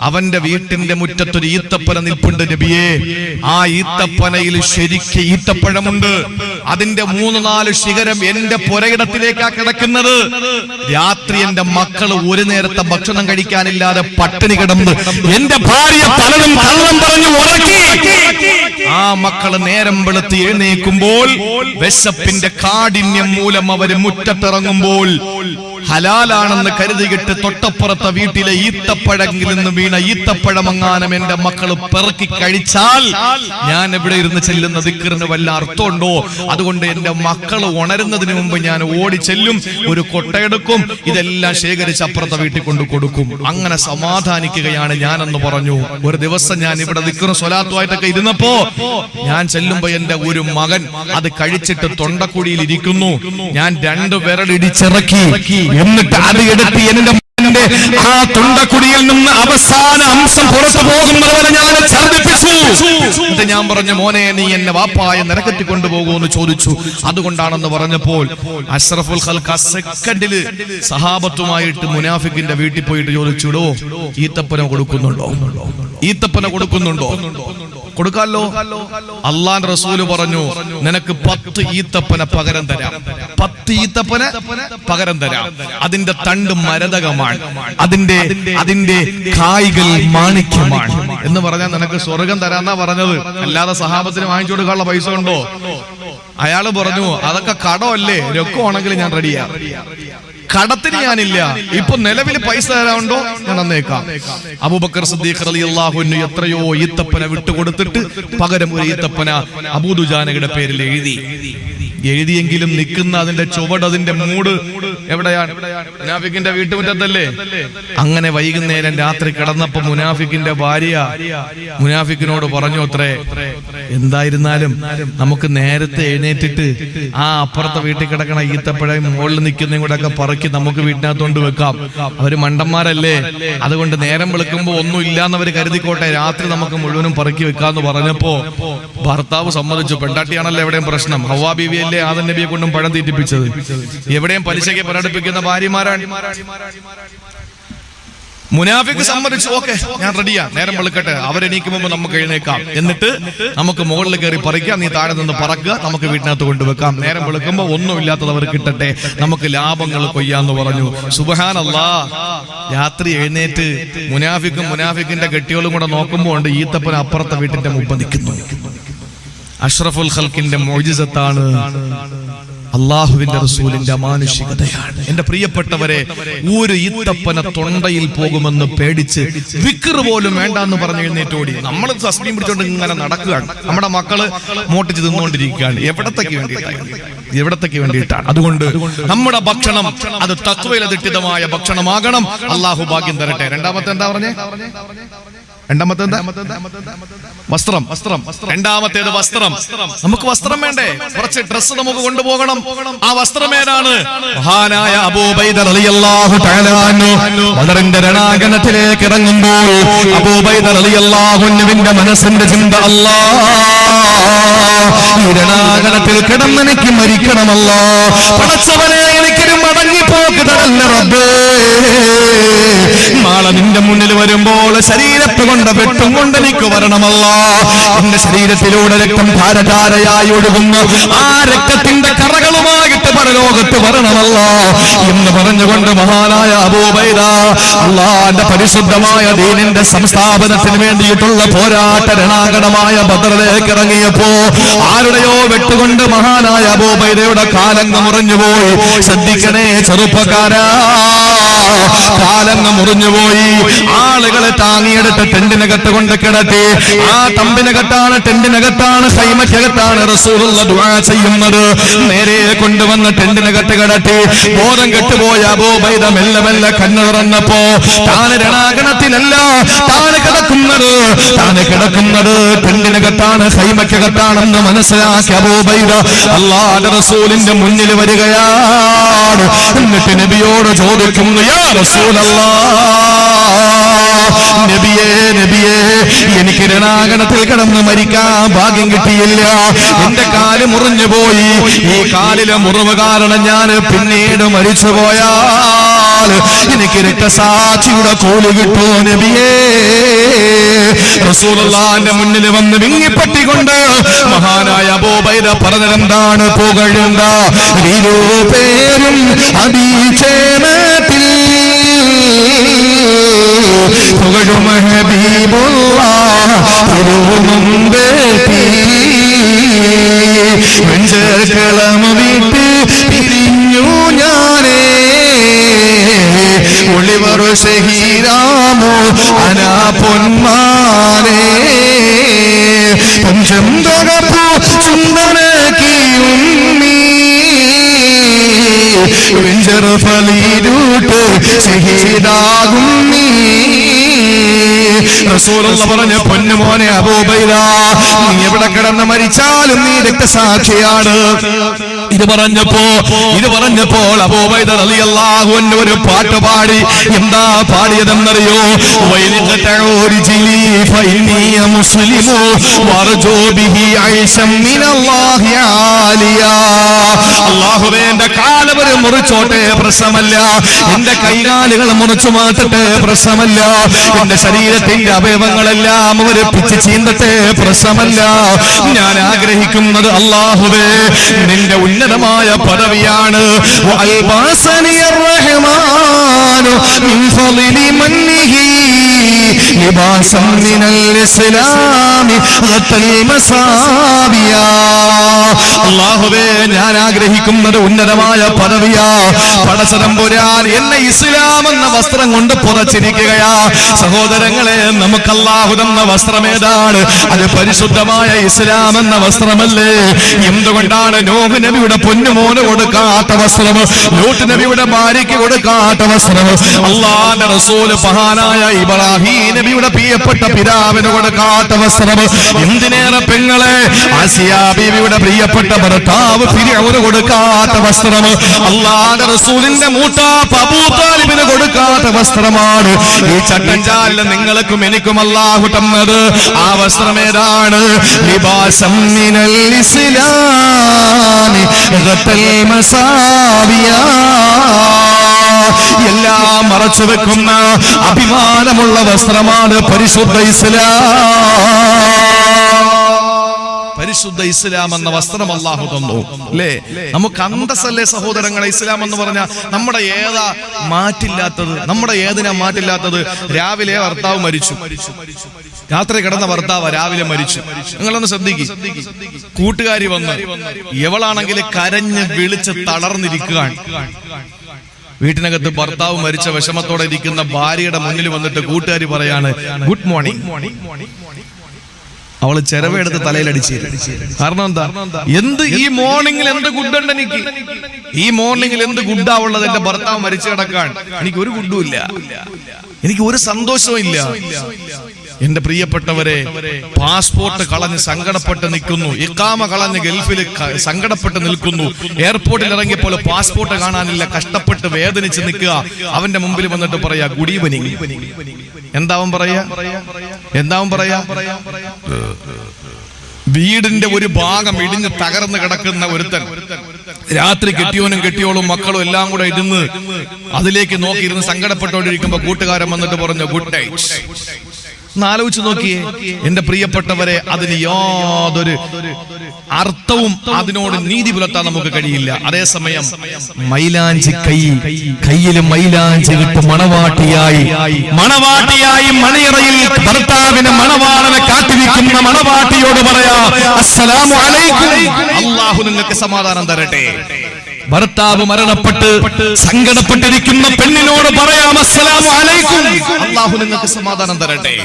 A: അവന്റെ വീട്ടിന്റെ മുറ്റത്തൊരു ഈത്തപ്പന നിൽപ്പുണ്ട് നബിയെ. ആ ഈത്തപ്പനയിൽ ശരിക്ക് ഈത്തപ്പഴമുണ്ട്. അതിന്റെ 3-4 ശിഖരം എന്റെ പുരയിടത്തിലേക്കാ കിടക്കുന്നത്. രാത്രി എന്റെ മക്കൾ ഒരു നേരത്തെ ഭക്ഷണം കഴിക്കാനില്ലാതെ പട്ടിണി കിടന്ന് എന്റെ ഭാര്യ പലതും കള്ളം പറഞ്ഞു ഉറക്കി. ആ മക്കള് നേരം വെളുത്ത് എഴുന്നേൽക്കുമ്പോൾ വിശപ്പിന്റെ കാഠിന്യം മൂലം അവര് മുറ്റത്തിറങ്ങുമ്പോൾ ഹലാലാണെന്ന് കരുതിയിട്ട് തൊട്ടപ്പുറത്തെ വീട്ടിലെ ഈത്തപ്പഴങ്ങളിൽ നിന്ന് വീണ ഈത്തപ്പഴമങ്ങാനം എന്റെ മക്കൾ പെറുക്കി കഴിച്ചാൽ ഞാൻ എവിടെ ഇരുന്ന് ചെല്ലുന്ന ദിക്റിന് വല്ല അർത്ഥമുണ്ടോ? അതുകൊണ്ട് എന്റെ മക്കൾ ഉണരുന്നതിന് മുമ്പ് ഞാൻ ഓടി ചെല്ലും, ഒരു കൊട്ടയെടുക്കും, ഇതെല്ലാം ശേഖരിച്ച് അപ്പുറത്തെ വീട്ടിൽ കൊണ്ട് കൊടുക്കും. അങ്ങനെ സമാധാനിക്കുകയാണ് ഞാനെന്ന് പറഞ്ഞു. ഒരു ദിവസം ഞാൻ ഇവിടെ ദിക്റും സ്വലാത്തുമായിട്ടൊക്കെ ഇരുന്നപ്പോ ഞാൻ ചെല്ലുമ്പോ എന്റെ ഒരു മകൻ അത് കഴിച്ചിട്ട് തൊണ്ടക്കുഴിയിൽ ഇരിക്കുന്നു. ഞാൻ 2 വിരൽ ഇടിച്ചിറക്കി, എന്നിട്ട് അത് എടുത്ത് മകന്റെ ആ തൊണ്ടക്കുടിയിൽ നിന്ന് അവസാന അംശം പുറത്തു പോകുന്നവരെ ഞാൻ ഛർദ്ദിപ്പിച്ചു. എന്നിട്ട് ഞാൻ പറഞ്ഞു, മോനെ നീ എന്നെ വാപ്പായ നരകത്തിൽ കൊണ്ടുപോകുമെന്ന് ചോദിച്ചു. അതുകൊണ്ടാണെന്ന് പറഞ്ഞപ്പോൾ അഷ്റഫുൽ ഖൽഖ് സെക്കൻഡില് സഹാബത്തുമായിട്ട് മുനാഫിക്കിന്റെ വീട്ടിൽ പോയിട്ട് ചോദിച്ചുടോ, ഈത്തപ്പന കൊടുക്കുന്നുണ്ടോ? ഈത്തപ്പന കൊടുക്കുന്നുണ്ടോ? കൊടുക്കാല്ലോ. അള്ളാന്റെ റസൂല് പറഞ്ഞു, നിനക്ക് 10 ഈത്തപ്പന പകരം തരാം. 10 ഈത്തപ്പന പകരം തരാം. അതിന്റെ തണ്ട് മരതകമാണ്, അതിന്റെ കായ്കൾ മാണിക്യമാണ് എന്ന് പറഞ്ഞാൽ നിനക്ക് സ്വർഗം തരാന്നാ പറഞ്ഞത്. അല്ലാതെ സഹാബത്തിന് വാങ്ങിച്ചു കൊടുക്കാനുള്ള പൈസ ഉണ്ടോ? അയാള് പറഞ്ഞു, അതൊക്കെ കടമല്ലേ, രൊക്കമാണെങ്കിൽ ഞാൻ റെഡിയാ. കടത്തിന് ഞാനില്ല, ഇപ്പൊ നിലവിൽ പൈസ തരാനുണ്ടോ ഞാൻ തന്നേക്കാം. അബൂബക്കർ സിദ്ദീഖ് റളിയല്ലാഹു അൻഹു എത്രയോ ഈത്തപ്പന വിട്ടുകൊടുത്തിട്ട് പകരം ഒരു ഈത്തപ്പന അബൂ ദുജാനയുടെ പേരിൽ എഴുതിയെങ്കിലും നിൽക്കുന്ന അതിന്റെ ചുവട്, അതിന്റെ മൂട് എവിടെയാണ്? മുനാഫിക്കിന്റെ വീട്ടുമുറ്റത്തല്ലേ? അങ്ങനെ വൈകുന്നേരം രാത്രി കിടന്നപ്പോ മുനാഫിക്കിന്റെ ഭാര്യ മുനാഫിക്കിനോട് പറഞ്ഞു അത്രേ, എന്തായിരുന്നാലും നമുക്ക് നേരത്തെ എഴുന്നേറ്റിട്ട് ആ അപ്പുറത്തെ വീട്ടിൽ കിടക്കണ ഈത്തപ്പഴയും മുകളിൽ നിൽക്കുന്നതും കൂടെ ഒക്കെ പറക്കി നമുക്ക് വീട്ടിനകത്തോണ്ട് വെക്കാം. അവര് മണ്ടന്മാരല്ലേ, അതുകൊണ്ട് നേരം വെളുക്കുമ്പോ ഒന്നും ഇല്ലാന്നവര് കരുതിക്കോട്ടെ, രാത്രി നമുക്ക് മുഴുവനും പറക്കി വെക്കാന്ന് പറഞ്ഞപ്പോ ഭർത്താവ് സമ്മതിച്ചു. പെണ്ടാട്ടിയാണല്ലോ എവിടെയും പ്രശ്നം. ഹവ്വാ ബീവിയല്ലേ ആദം നബിയെ കൊണ്ടും പഴം തീറ്റിപ്പിച്ചത്. എവിടെയും പലിശയ്ക്ക് പ്രകടിപ്പിക്കുന്ന ഭാര്യമാരാണ്. മുനാഫിക്ക് സമ്മതിച്ചു, ഓക്കെ ഞാൻ റെഡിയാ, നേരം വെളുക്കട്ടെ, അവരെണീക്ക് മുമ്പ് നമുക്ക് എഴുന്നേക്കാം, എന്നിട്ട് നമുക്ക് മുകളിൽ കയറി പറിക്കാം, നീ താഴെ നിന്ന് പറക്കുക, നമുക്ക് വീട്ടിനകത്ത് കൊണ്ടുവെക്കാം, നേരം വെളുക്കുമ്പോ ഒന്നും ഇല്ലാത്തത് അവർ കിട്ടട്ടെ, നമുക്ക് ലാഭങ്ങൾ കൊയ്യാന്ന് പറഞ്ഞു. സുബ്ഹാനല്ലാഹ്. രാത്രി എഴുന്നേറ്റ് മുനാഫിക്കിന്റെ കെട്ടിയോളും കൂടെ നോക്കുമ്പോ ഉണ്ട് ഈത്തപ്പന അപ്പുറത്തെ വീട്ടിന്റെ മുമ്പ് നിൽക്കുന്നു. അഷ്റഫുൽ ഖൽഖിന്റെ മുഅ്ജിസത്താണ്, അള്ളാഹുവിന്റെ റസൂലിന്റെ അമാനുഷികതയാണ്. എന്റെ പ്രിയപ്പെട്ടവരെ, ഒരു ഈത്തപ്പന തൊണ്ടയിൽ പോകുമെന്ന് പേടിച്ച് വിക്ർ പോലും വേണ്ടെന്ന് പറഞ്ഞു എഴുന്നേറ്റോടി. നമ്മൾ തസ്ബീഹ് പിടിച്ചോണ്ട് ഇങ്ങനെ നടക്കുകയാണ്, നമ്മുടെ മക്കള് മോട്ടിച്ച് തിന്നുകൊണ്ടിരിക്കുകയാണ്. എവിടത്തേക്ക് വേണ്ടിയിട്ടാണ്? അതുകൊണ്ട് നമ്മുടെ ഭക്ഷണം അത് തഖ്വയിലധിഷ്ഠിതമായ ഭക്ഷണമാകണം. അള്ളാഹു ഭാഗ്യം തരട്ടെ. രണ്ടാമത്തെ എന്താ പറഞ്ഞേ? വസ്ത്രം. രണ്ടാമത്തേത് വസ്ത്രം. നമുക്ക് വസ്ത്രം വേണ്ടേ? കുറച്ച് ഡ്രസ്സ് നമുക്ക് കൊണ്ടുപോകണം. ആ വസ്ത്രം ഏതാണ്? മഹാനായ അബൂ ഉബൈദ റളിയല്ലാഹു തആല അൻഹു ബദറിന്റെ രണാങ്കണത്തിലേക്ക് ഇറങ്ങുമ്പോൾ അബൂ ഉബൈദ റളിയല്ലാഹു അൻഹുവിന്റെ മനസ്സിന്റെ ചിന്ത, അല്ലാഹ്, ഈ രണാങ്കണത്തിൽ കിടന്നെനിക്ക് മരിക്കണമല്ലോ, പടച്ചവനെ എനിക്കൊരു മടങ്ങിപ്പോക്ക് തരല്ല റബ്ബേ. നാളെ നിന്റെ മുന്നിൽ വരുമ്പോൾ ശരീരത്ത് കൊണ്ട് വെട്ടും കൊണ്ട് എനിക്ക് വരണമല്ലോ. എന്റെ ശരീരത്തിലൂടെ രക്തം ധാരധാരയായി ഒഴുകുന്ന ആ രക്തത്തിന്റെ കറകളുമായിട്ട് പരലോകത്ത് വരണമല്ലോ എന്ന് പറഞ്ഞുകൊണ്ട് മഹാനായ അബൂ ഉബൈദ അല്ലാഹുവിന്റെ പരിശുദ്ധമായ ദീനിന്റെ സംസ്ഥാപനത്തിന് വേണ്ടിയിട്ടുള്ള പോരാട്ട രണാങ്കണമായ ബദറിലേക്ക് ഇറങ്ങിയപ്പോ ആരുടെയോ വെട്ടുകൊണ്ട് മഹാനായ അബൂ ഉബൈദയുടെ കാലങ്ങ് മുറിഞ്ഞുപോയി. ശ്രദ്ധിക്കണേ ചെറുപ്പക്കാരാ, കാലങ്ങ് മുറിഞ്ഞുപോയി. ആളുകളെ താങ്ങിയെടുത്ത് ടെന്റിനകത്ത് കൊണ്ട് കിടത്തി. ആ തമ്പിനകത്താണ്, ടെന്റിനകത്താണ്, ഖൈമക്കകത്താണ് റസൂലുള്ളാഹി ദുആ ചെയ്യുന്നത്. നേരെ കൊണ്ടുവന്ന് ടെന്റിനകത്ത് കിടത്തി. ബോധം കെട്ടുപോയ അബൂ ഉബൈദ മെല്ലെ മെല്ലെ കണ്ണു തുറന്നപ്പോ താൻ രണാങ്കണത്തിലല്ല, താൻ കിടക്കുന്നത് ടെന്റിനകത്താണ്, ഖൈമക്കകത്താണെന്ന് മനസ്സിലാക്കി അബൂ ഉബൈദ അല്ലാഹുവിന്റെ റസൂലിന്റെ മുന്നിൽ വരികയാണ്. എന്നിട്ട് നബിയോട് ചോദിക്കുന്നു, യാ റസൂലല്ലാഹ്, നബിയേ, എനിക്ക് രണാങ്കണത്തിൽ കിടന്ന് മരിക്കാൻ ഭാഗ്യം കിട്ടിയില്ല. എന്റെ കാല് മുറിഞ്ഞു പോയി. ഈ കാലിലെ മുറിവ് കാരണം ഞാൻ പിന്നീട് മരിച്ചു പോയാൽ എനിക്ക് രക്തസാക്ഷിയുടെ കൂലി കിട്ടുമോ നബിയേ? റസൂലുള്ളാഹിന്റെ മുന്നിൽ വന്ന് വിങ്ങിപ്പറ്റിക്കൊണ്ട് മഹാനായ അബൂ ഉബൈദ പറഞ്ഞതെന്താണ്? പുകഴുണ്ട ഇരുപേരും അഭിഷേകത്തിൽ പുകഴും ഹബീബുള്ളാഹ് തിരുമുമ്പേറ്റി വെഞ്ചേർക്കളം വിട്ട് പിരിഞ്ഞു ഞാനേ ഒളിവർ ഷഹീരാമോ അനാ പൊന്മാനേ പഞ്ചം തകപ്പു ചുണ്ടനക്കിയുമ്മീ വെഞ്ചർ ഫലീരൂട്ട് ഷഹീദാകും നീ. റസൂലുള്ളാഹി പറഞ്ഞ പൊന്നുമോനെ അബൂ ഉബൈദ, നീ എവിടെ കിടന്ന് മരിച്ചാലും നീ രക്തസാക്ഷിയാണ്. ഇത് പറഞ്ഞപ്പോൾ അബൂ ഉബൈദ റളിയല്ലാഹു അൻഹു ഒരു പാട്ട് പാടി. എന്താ പാടിയതെന്നറിയോ? അല്ലാഹുവേ, എന്റെ കാലവര് മുറിച്ചോട്ടെ, പ്രശ്നമല്ല. എന്റെ കൈകാലുകൾ മുറിച്ചു മാറ്റട്ടെ, പ്രശ്നമല്ല. എന്റെ ശരീരത്തിന്റെ അവയവങ്ങളെല്ലാം അവര് പിച്ച് ചീന്തട്ടെ, പ്രശ്നമല്ല. ഞാൻ ആഗ്രഹിക്കുന്നത് അല്ലാഹുവേ നിന്റെ ഉന്നതമായ പദവിയാണ്. അല്ലാഹുവേ, ഞാൻ ആഗ്രഹിക്കുന്നത് ഉന്നതമായ പദവിയാ. പടച്ചതമ്പുരാൻ എന്നെ ഇസ്ലാം എന്ന വസ്ത്രം കൊണ്ട് പുറച്ചിരിക്കുകയാ. സഹോദരങ്ങളെ, നമുക്ക് അല്ലാഹു തന്ന വസ്ത്രം ഏതാണ്? അത് പരിശുദ്ധമായ ഇസ്ലാം എന്ന വസ്ത്രമല്ലേ? എന്തുകൊണ്ടാണ് നൂഹ് നബിയുടെ പൊന്നുമോന് കൊടുക്കാത്ത വസ്ത്രം, ലൂത്ത് നബിയുടെ ഭാര്യയ്ക്ക് കൊടുക്കാത്ത വസ്ത്രം, അല്ലാഹുവിന്റെ റസൂൽ മഹാനായ ഇബ്രാഹിം നബിയുടെ പ്രിയപ്പെട്ട പിതാവിന് കൊടുക്കാത്ത വസ്ത്രം, എന്തിനേറെ പെങ്ങളെ ആസിയാ ബീവിയുടെ പ്രിയപ്പെട്ട ഭർത്താവ് ഫിർഔന് കൊടുക്കാത്ത വസ്ത്രം, അല്ലാഹുവിന്റെ റസൂലിന്റെ മൂത്താപ്പ അബൂ താലിബിന് കൊടുക്കാത്ത വസ്ത്രമാണ് ഈ ചട്ടഞ്ചാലിൽ നിങ്ങൾക്കും എനിക്കും അല്ലാഹു തന്നത്. ആ വസ്ത്രം ഏതാണ്? ലിബാസം മിനൽ ഇസ്ലാമി ഗതൽ മസാവിയാ. എല്ലാം മറച്ചു വെക്കുന്ന അഭിമാനമുള്ള വസ്ത്രമാണ് പരിശുദ്ധ ഇസ്ലാം. പരിശുദ്ധ ഇസ്ലാം എന്ന വസ്ത്രം അല്ലാഹു തന്നു, അല്ലേ? നമുക്ക് അന്തസ്സല്ലേ സഹോദരങ്ങളെ? ഇസ്ലാം എന്ന് പറഞ്ഞാൽ നമ്മുടെ ഏതാ മാറ്റില്ലാത്തത്? നമ്മുടെ ഏതിനാ മാറ്റില്ലാത്തത്? രാവിലെ ഭർത്താവ് മരിച്ചു, രാത്രി കിടന്ന ഭർത്താവ് രാവിലെ മരിച്ചു. നിങ്ങളൊന്ന് ശ്രദ്ധിക്കും. കൂട്ടുകാരി വന്ന് എവളാണെങ്കിൽ കരഞ്ഞ് വിളിച്ച് തളർന്നിരിക്കുകയാണ്. വീട്ടിനകത്ത് ഭർത്താവ് മരിച്ച വിഷമത്തോടെ ഇരിക്കുന്ന ഭാര്യയുടെ മുന്നിൽ വന്നിട്ട് കൂട്ടുകാരി പറയാണ് ഗുഡ് മോർണിംഗ്. അവള് ചെരവെടുത്ത് തലയിലടിച്ച്. കാരണം എന്താ? ഈ മോർണിംഗിൽ എന്ത് ഗുഡുണ്ട് എനിക്ക്? ഈ മോർണിംഗിൽ എന്ത് ഗുഡാ ഉള്ളത്? എന്റെ ഭർത്താവ് മരിച്ചു കിടക്കാൻ എനിക്ക് ഒരു ഗുഡും ഇല്ല, എനിക്ക് ഒരു സന്തോഷവും ഇല്ല. എന്റെ പ്രിയപ്പെട്ടവരെ, പാസ്പോർട്ട് കളഞ്ഞ് സങ്കടപ്പെട്ട് നിൽക്കുന്നു, ഇഖാമ കളഞ്ഞ് ഗൾഫിൽ സങ്കടപ്പെട്ട് നിൽക്കുന്നു, എയർപോർട്ടിൽ ഇറങ്ങിയപ്പോൾ പാസ്പോർട്ട് കാണാനില്ല, കഷ്ടപ്പെട്ട് വേദനിച്ച് നിൽക്കുക. അവന്റെ മുമ്പിൽ വന്നിട്ട് പറയാ ഗുഡ് ഈവനിങ്. എന്താവും പറയാ? വീടിന്റെ ഒരു ഭാഗം ഇടിഞ്ഞ് തകർന്ന് കിടക്കുന്ന ഒരുത്തൻ രാത്രി കെട്ടിയോനും കെട്ടിയോളും മക്കളും എല്ലാം കൂടെ ഇരുന്ന് അതിലേക്ക് നോക്കിയിരുന്ന് സങ്കടപ്പെട്ടോണ്ടിരിക്കുമ്പോ കൂട്ടുകാരൻ വന്നിട്ട് പറഞ്ഞു ഗുഡ് നൈറ്റ്. ആലോചിച്ച് നോക്കിയേ എന്റെ പ്രിയപ്പെട്ടവരെ, അതിന് യാതൊരു അർത്ഥവും അതിനോട് നീതി പുലർത്താൻ നമുക്ക് കഴിയില്ല. അതേസമയം മൈലാഞ്ചി കയ്യിലും മൈലാഞ്ചി ഇട്ട് മണവാട്ടിയായി മണിയറയിൽ ഭർത്താവിന് മണവാളനെ കാത്തിരിക്കുന്ന മണവാട്ടിയോട് പറയാ അസ്സലാമു അലൈക്കും, അല്ലാഹു നിങ്ങൾക്ക് സമാധാനം തരട്ടെ. ഭർത്താവ് മരണപ്പെട്ട് സങ്കടപ്പെട്ടിരിക്കുന്ന പെണ്ണിനോട് പറയാം അസ്സലാമു അലൈക്കും, അല്ലാഹു നിങ്ങൾക്ക് സമാധാനം തരട്ടെ.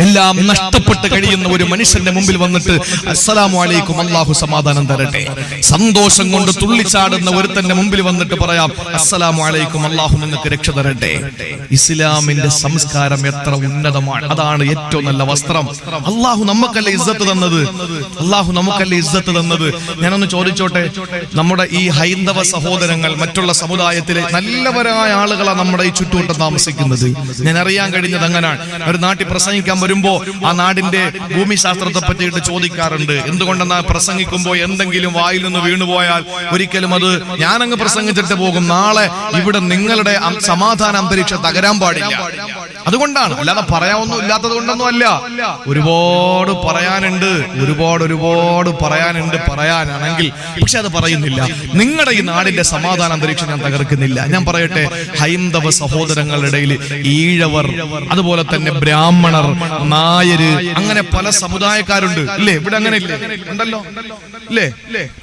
A: എല്ലാം നഷ്ടപ്പെട്ട് കഴിയുന്ന ഒരു മനുഷ്യന്റെ മുമ്പിൽ വന്നിട്ട് അസ്സലാമു അലൈക്കും, അല്ലാഹു സമാധാനം തരട്ടെ. സന്തോഷം കൊണ്ട് തുള്ളിച്ചാടുന്ന ഒരുത്തന്റെ മുമ്പിൽ വന്നിട്ട് പറയാം അസ്സലാമു അലൈക്കും, അല്ലാഹു നിങ്ങൾക്ക് രക്ഷ തരട്ടെ. ഇസ്ലാമിന്റെ സംസ്കാരം എത്ര ഉന്നതമാണ്! അതാണ് ഏറ്റവും നല്ല വസ്ത്രം. അല്ലാഹു നമുക്കല്ലേ ഇസ്സത്ത് തന്നത്? ഞാനൊന്ന് ചോദിച്ചോട്ടെ, നമ്മുടെ ഈ ഹൈന്ദവ സഹോദരങ്ങൾ മറ്റുള്ള സമുദായത്തിലെ നല്ലവരായ ആളുകളാണ് നമ്മുടെ ഈ ചുറ്റുവട്ടം താമസിക്കുന്നത്. ഞാൻ അറിയാൻ കഴിഞ്ഞത് അങ്ങനെയാണ്. ഒരു നാട്ടിൽ പ്രസംഗിക്കാൻ വരുമ്പോ ആ നാടിന്റെ ഭൂമിശാസ്ത്രത്തെ പറ്റിയിട്ട് ചോദിക്കാറുണ്ട്. എന്തുകൊണ്ടെന്നാ പ്രസംഗിക്കുമ്പോ എന്തെങ്കിലും വായിൽ നിന്ന് വീണുപോയാൽ ഒരിക്കലും അത് ഞാനങ്ങ് പ്രസംഗിച്ചിട്ട് പോകും, നാളെ ഇവിടെ നിങ്ങളുടെ സമാധാന അന്തരീക്ഷം തകരാൻ പാടില്ല. അതുകൊണ്ടാണ്, അല്ലാതെ പറയാനൊന്നും ഇല്ലാത്തത് കൊണ്ടൊന്നും അല്ല. ഒരുപാട് പറയാനാണെങ്കിൽ പക്ഷെ അത് പറയുന്നില്ല. നിങ്ങളുടെ ഈ നാടിന്റെ സമാധാന അന്തരീക്ഷം ഞാൻ തകർക്കുന്നില്ല. ഞാൻ പറയട്ടെ, ഹൈന്ദവ സഹോദരങ്ങളുടെ ഇടയിൽ ഈഴവർ, അതുപോലെ തന്നെ ബ്രാഹ്മണർ, നായര്, അങ്ങനെ പല സമുദായക്കാരുണ്ട്, ഇല്ലേ? ഇവിടെ അങ്ങനെ ഇല്ലേ? ഉണ്ടല്ലോ, ഇല്ലേ?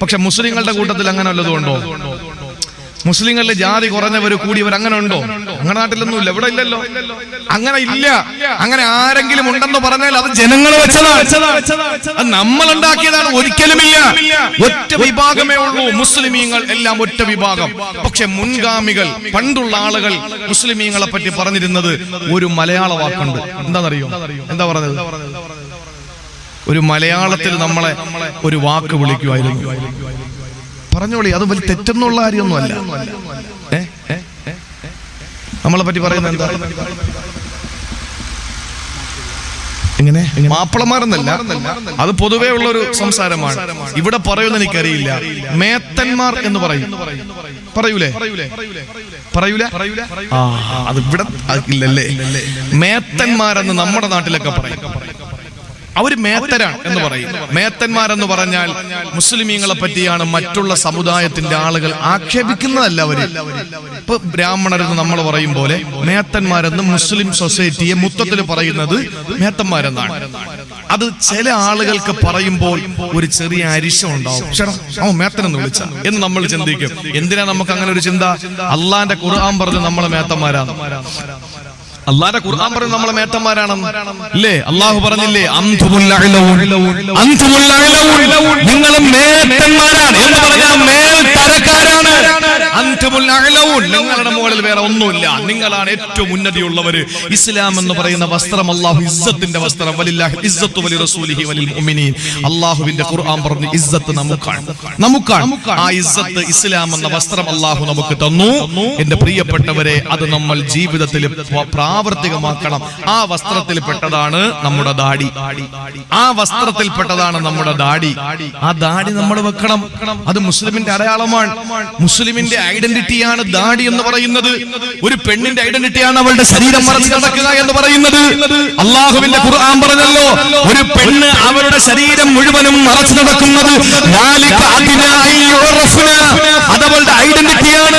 A: പക്ഷെ മുസ്ലിങ്ങളുടെ കൂട്ടത്തിൽ അങ്ങനെ വല്ലതും ഉണ്ടോ? മുസ്ലിങ്ങളിലെ ജാതി കുറഞ്ഞവർ കൂടിയവർ അങ്ങനെ ഉണ്ടോ? അങ്ങനെ നാട്ടിലൊന്നും ഇല്ല, ഇവിടെ ഇല്ലല്ലോ. അങ്ങനെ ഇല്ല. അങ്ങനെ ആരെങ്കിലും ഉണ്ടെന്ന് പറഞ്ഞാൽ അത് ജനങ്ങൾ വെച്ചതാണ്, നമ്മൾ ഉണ്ടാക്കിയതാണ്. ഒരിക്കലുമില്ല. ഒറ്റ വിഭാഗമേ ഉള്ളൂ മുസ്ലിമീങ്ങൾ, എല്ലാം ഒറ്റ വിഭാഗം. പക്ഷെ മുൻഗാമികൾ, പണ്ടുള്ള ആളുകൾ മുസ്ലിമീങ്ങളെ പറ്റി പറഞ്ഞിരുന്നത് ഒരു മലയാള വാക്കുണ്ട്. എന്താണെന്നറിയോ? എന്താ പറഞ്ഞത്? ഒരു മലയാളത്തിൽ നമ്മളെ ഒരു വാക്ക് വിളിക്കുമായിരുന്നു.
B: പറഞ്ഞോളി, അത് വലിയ തെറ്റെന്നുള്ള കാര്യമൊന്നുമല്ല. നമ്മളെ പറ്റി പറയുന്നത് എന്താ? ഇങ്ങനെ മാപ്പിളമാരെന്നല്ല, അത് പൊതുവേ ഉള്ളൊരു സംസാരമാണ്. ഇവിടെ പറയുന്ന എനിക്കറിയില്ല. മേത്തന്മാർ എന്ന് പറയൂലേ? അത് ഇവിടെ ഇല്ലല്ലേ. മേത്തന്മാരെന്ന് നമ്മുടെ നാട്ടിലൊക്കെ പറയും. അവര് മേത്തരാണ് എന്ന് പറയും. മേത്തന്മാരെന്ന് പറഞ്ഞാൽ മുസ്ലിമീങ്ങളെ പറ്റിയാണ് മറ്റുള്ള സമുദായത്തിന്റെ ആളുകൾ ആക്ഷേപിക്കുന്നതല്ല. അവര് ഇപ്പൊ ബ്രാഹ്മണരെന്ന് നമ്മൾ പറയും പോലെ മേത്തന്മാരെന്ന് മുസ്ലിം സൊസൈറ്റിയെ മൊത്തത്തിൽ പറയുന്നത് മേത്തന്മാരെന്നാണ്. അത് ചില ആളുകൾക്ക് പറയുമ്പോൾ ഒരു ചെറിയ അരിശം ഉണ്ടാവും. മേത്തനെന്ന് വിളിച്ച എന്ന് നമ്മൾ ചിന്തിക്കും. എന്തിനാ നമുക്ക് അങ്ങനെ ഒരു ചിന്ത? അള്ളാന്റെ ഖുർആൻ പറഞ്ഞ് നമ്മളെ മേത്തന്മാരാണ്. അള്ളാന്റെ ഖുർആൻ പറഞ്ഞ് നമ്മളെ മേത്തന്മാരാണെന്ന് അല്ലേ? അള്ളാഹു പറഞ്ഞില്ലേ, നിങ്ങൾ മേത്തന്മാരാണ് എന്ന് പറഞ്ഞാൽ മേൽത്തരക്കാരാണ്. നിങ്ങളുടെ മുകളിൽ വേറെ ഒന്നുമില്ല, നിങ്ങളാണ് ഏറ്റവും ഉന്നതിയുള്ളവര്. ഇസ്ലാം എന്ന് പറയുന്ന വസ്ത്രം അള്ളാഹു ഇസ്സത്തിന്റെ വസ്ത്രം. വലില്ലാഹി ഇസ്സത്തു വലി റസൂലിഹി വലിൽ മുഅ്മിനീൻ. അള്ളാഹുവിന്റെ ഖുർആൻ പറഞ്ഞു ഇസ്സത്ത് നമുക്കാണ്. ആ ഇസ്സത്ത് ഇസ്ലാം എന്ന വസ്ത്രം അള്ളാഹു നമുക്ക് തന്നു. എന്റെ പ്രിയപ്പെട്ടവരെ, അത് നമ്മൾ ജീവിതത്തിൽ പ്രാവർത്തികമാക്കണം. ആ വസ്ത്രത്തിൽപ്പെട്ടതാണ് നമ്മുടെ ദാടി. ആ വസ്ത്രത്തിൽപ്പെട്ടതാണ് നമ്മുടെ ദാടി. ആ ദാടി നമ്മൾ വെക്കണം. അത് മുസ്ലിമിന്റെ അടയാളമാണ്. മുസ്ലിമിന്റെ ഐഡന്റിറ്റിയാണ് ദാടി എന്ന് പറയുന്നത്. ഒരു പെണ്ണിന്റെ ഐഡന്റിറ്റിയാണ് അവളുടെ ശരീരം മറച്ചു നടക്കുക എന്ന് പറയുന്നത്. അള്ളാഹുവിന്റെ ഖുർആൻ പറഞ്ഞല്ലോ, ഒരു പെണ്ണ് അവരുടെ ശരീരം മുഴുവനും മറച്ചു നടക്കുന്നത് അതവളുടെ ഐഡന്റിറ്റിയാണ്.